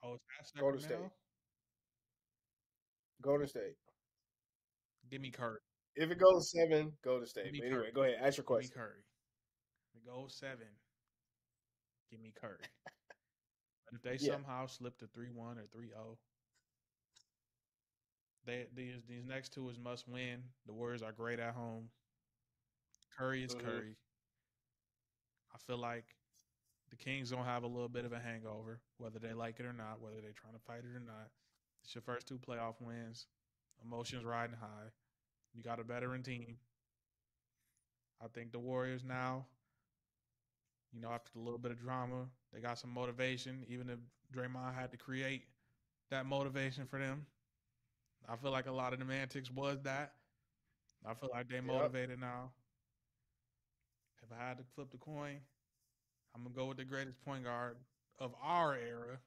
it's at Golden Sacramento? State. Golden State. Give me Curry. If it goes 7, Golden Give State. me But anyway, Curry. go ahead. Ask your Give me question. Curry. If it goes 7, give me Curry. But if they Yeah. somehow slip to 3-1 or 3-0, these next 2 is must win. The Warriors are great at home. Curry is Curry. I feel like the Kings don't have a little bit of a hangover, whether they like it or not, whether they're trying to fight it or not. It's your first 2 playoff wins. Emotions riding high. You got a veteran team. I think the Warriors now, after a little bit of drama, they got some motivation, even if Draymond had to create that motivation for them. I feel like a lot of the antics was that. I feel like they motivated now. If I had to flip the coin, I'm going to go with the greatest point guard of our era,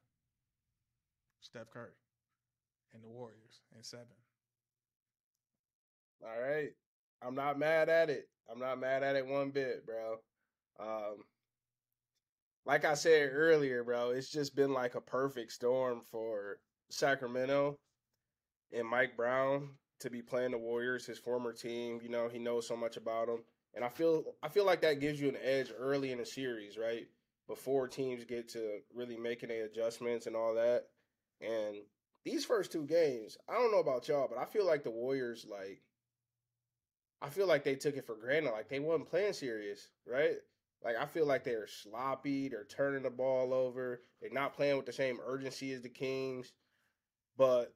Steph Curry, and the Warriors in 7. All right. I'm not mad at it. I'm not mad at it one bit, bro. Like I said earlier, bro, it's just been like a perfect storm for Sacramento and Mike Brown to be playing the Warriors, his former team. He knows so much about them. And I feel like that gives you an edge early in the series, right? Before teams get to really making their adjustments and all that. And these first 2 games, I don't know about y'all, but I feel like the Warriors, I feel like they took it for granted. Like they wasn't playing serious, right? Like I feel like they're sloppy. They're turning the ball over. They're not playing with the same urgency as the Kings. But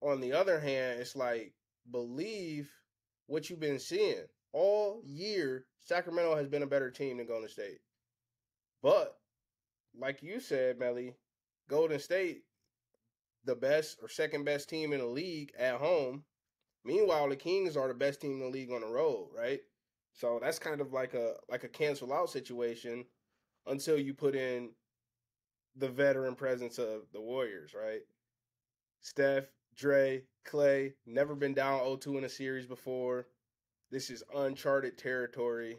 on the other hand, it's like, believe what you've been seeing. All year, Sacramento has been a better team than Golden State. But, like you said, Melly, Golden State, the best or second best team in the league at home. Meanwhile, the Kings are the best team in the league on the road, right? So that's kind of like a cancel out situation until you put in the veteran presence of the Warriors, right? Steph, Dre, Clay, never been down 0-2 in a series before. This is uncharted territory.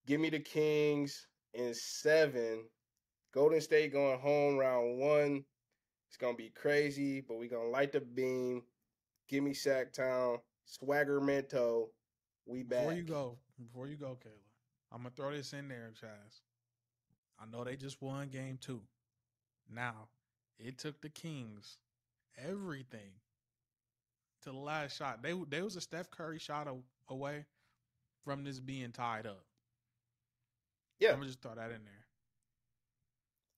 Give me the Kings in 7. Golden State going home round 1. It's gonna be crazy, but we gonna light the beam. Give me Sacktown, Swaggermento. We Before you back. go, Kayla, I'm gonna throw this in there, Chaz. I know they just won game 2. Now, it took the Kings everything to the last shot. They was a Steph Curry shot away from this being tied up. Yeah, I'm gonna just throw that in there.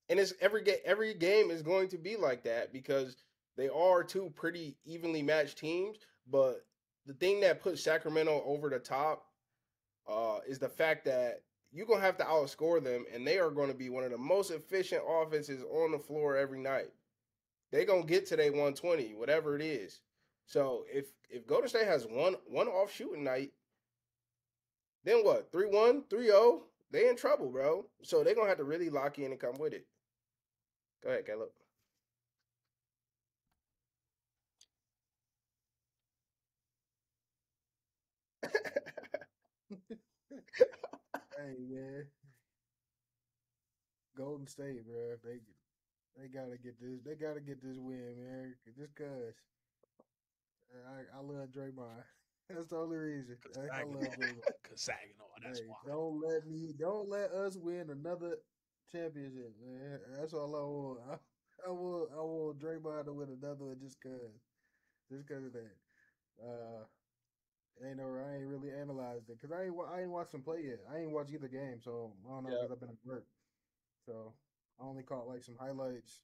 and it's every game is going to be like that because they are two pretty evenly matched teams. But the thing that puts Sacramento over the top is the fact that you're gonna have to outscore them, and they are going to be one of the most efficient offenses on the floor every night. They're gonna get to their 120, whatever it is. So if Golden State has one off shooting night, then what? 3-1, 3-0, they in trouble, bro. So they're gonna have to really lock in and come with it. Go ahead, Caleb. Hey man, Golden State, bro. They gotta get this. They gotta get this win, man. Just cause I love Draymond. That's the only reason. I love Draymond. Cause Saginaw, that's Hey, why. don't let us win another championship, man. That's all I want. I want Draymond to win another one just cause of that. Uh, I ain't really analyzed it because I ain't watched them play yet. I ain't watched either game, so I don't know Yeah. because I've been at work. So I only caught like some highlights.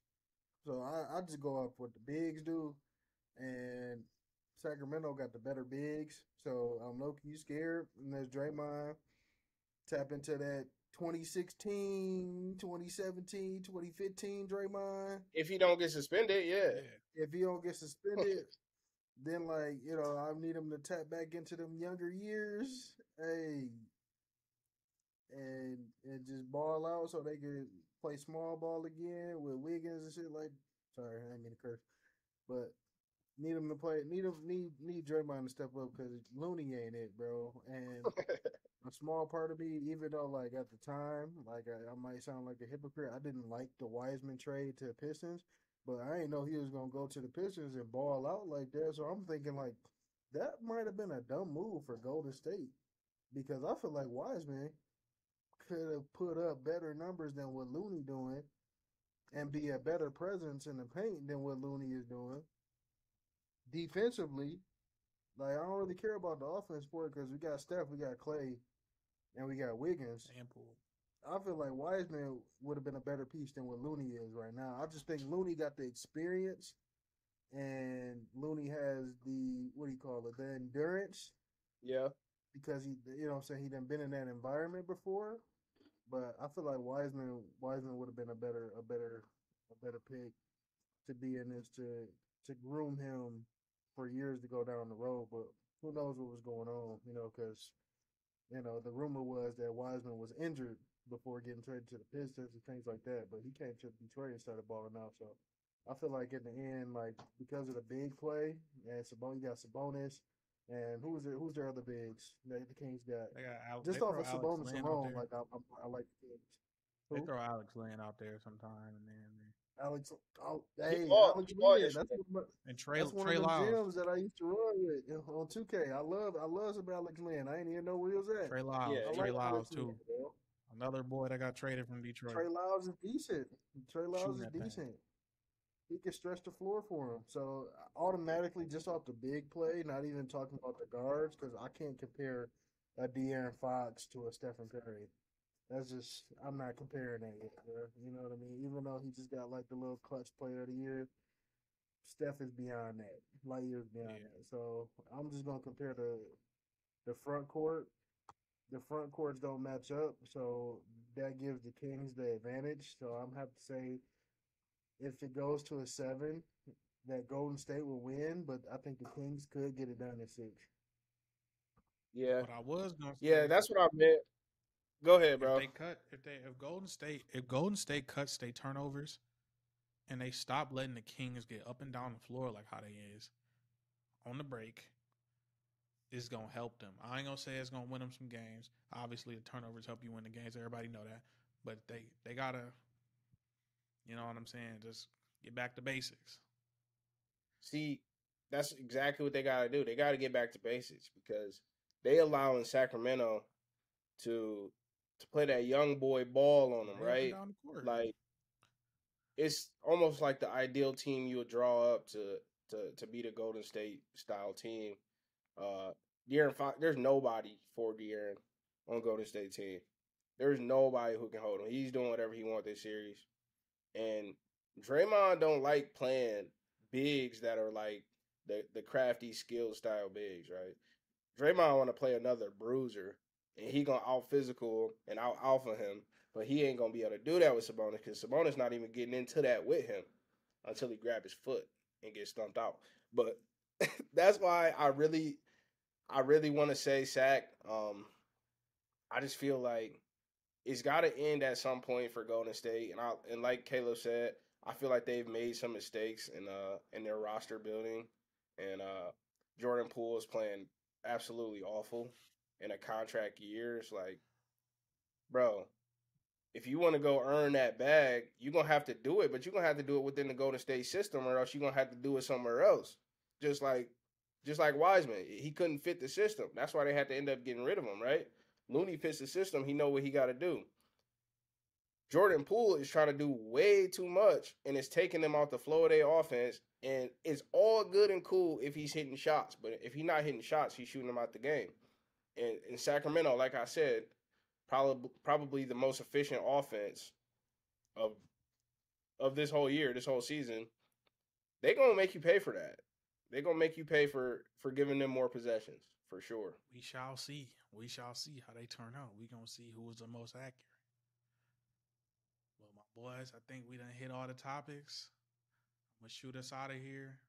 So I just go off what the bigs do, and Sacramento got the better bigs. So I'm low key scared. And there's Draymond tap into that 2016, 2017, 2015 Draymond. If he don't get suspended, yeah. If he don't get suspended, then like I need him to tap back into them younger years, hey, and just ball out so they can play small ball again with Wiggins and shit. Like, sorry, I didn't mean to curse, but need him to play. Need Draymond to step up because Looney ain't it, bro. And a small part of me, even though like at the time, like I might sound like a hypocrite, I didn't like the Wiseman trade to Pistons, but I didn't know he was gonna go to the Pistons and ball out like that. So I'm thinking like that might have been a dumb move for Golden State because I feel like Wiseman could have put up better numbers than what Looney doing and be a better presence in the paint than what Looney is doing. Defensively, like I don't really care about the offense for it because we got Steph, we got Clay, and we got Wiggins. Ample. I feel like Wiseman would have been a better piece than what Looney is right now. I just think Looney got the experience, and Looney has the what do you call it, the endurance, Yeah. because what I'm saying, he done been in that environment before. But I feel like Wiseman would have been a better pick to be in this to groom him for years to go down the road. But who knows what was going on? Because the rumor was that Wiseman was injured before getting traded to the Pistons and things like that. But he came to Detroit and started balling out. So I feel like in the end, like because of the big play and you got Sabonis. And who's their other bigs that the Kings got? They got Just they off throw of Alex Sabonis Lynn out alone, there. like I like the Kings. They Who? throw Alex Lynn out there sometime and then Alex. Oh, He hey, balled. Alex He balled Lynn. yesterday. and That's one of Trey them Lyles. gems that I used to run with on 2K. I love some Alex Lynn. I didn't even know where he was at. Trey Yeah. Lyles. I Trey like Lyles Alex Lynn, too. bro. Another boy that got traded from Detroit. Trey Lyles is decent. Trey Lyles Shooting is that thing. decent. He can stretch the floor for him. So automatically, just off the big play, not even talking about the guards, because I can't compare a De'Aaron Fox to a Stephen Curry. That's just I'm not comparing that yet, bro. You know what I mean? Even though he just got like the little clutch player of the year, Steph is beyond that, light years beyond that. So I'm just gonna compare the front court. The front courts don't match up, so that gives the Kings the advantage. So I'm have to say, if it goes to a 7, that Golden State will win, but I think the Kings could get it done at 6. Yeah. But I was gonna Yeah. say That's what I meant. Go ahead, bro. if Golden State cuts their turnovers and they stop letting the Kings get up and down the floor like how they is on the break, it's gonna help them. I ain't gonna say it's gonna win them some games. Obviously, the turnovers help you win the games. Everybody know that, but they gotta You know what I'm saying? Just get back to basics. See, that's exactly what they got to do. They got to get back to basics because they allowing Sacramento to play that young boy ball on them, Lay up and right? down the court. Like it's almost like the ideal team you would draw up to be the Golden State style team. De'Aaron Fox, there's nobody for De'Aaron on Golden State team. There's nobody who can hold him. He's doing whatever he wants this series. And Draymond don't like playing bigs that are like the crafty skill style bigs, right? Draymond want to play another bruiser, and he gonna out physical and out alpha him, but he ain't gonna be able to do that with Sabonis because Sabonis not even getting into that with him until he grab his foot and get stumped out. But that's why I really want to say Sack. I just feel like it's got to end at some point for Golden State, and like Caleb said, I feel like they've made some mistakes in their roster building, and Jordan Poole is playing absolutely awful in a contract year. It's like, bro, if you want to go earn that bag, you're gonna have to do it, but you're gonna have to do it within the Golden State system, or else you're gonna have to do it somewhere else. Just like Wiseman, he couldn't fit the system. That's why they had to end up getting rid of him, right? Looney fits the system. He know what he got to do. Jordan Poole is trying to do way too much, and it's taking them off the flow of their offense. And it's all good and cool if he's hitting shots, but if he's not hitting shots, he's shooting them out the game. And in Sacramento, like I said, probably the most efficient offense of this whole year, this whole season. They're gonna make you pay for that. They're gonna make you pay for giving them more possessions for sure. We shall see. We shall see how they turn out. We gonna see who is the most accurate. Well, my boys, I think we done hit all the topics. I'm gonna shoot us out of here.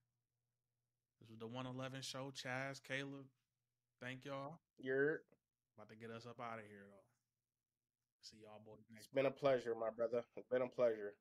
This was the 111 show. Chaz, Caleb, thank y'all. You're About to get us up out of here though. See y'all boys next. It's been a pleasure, my brother. It's been a pleasure.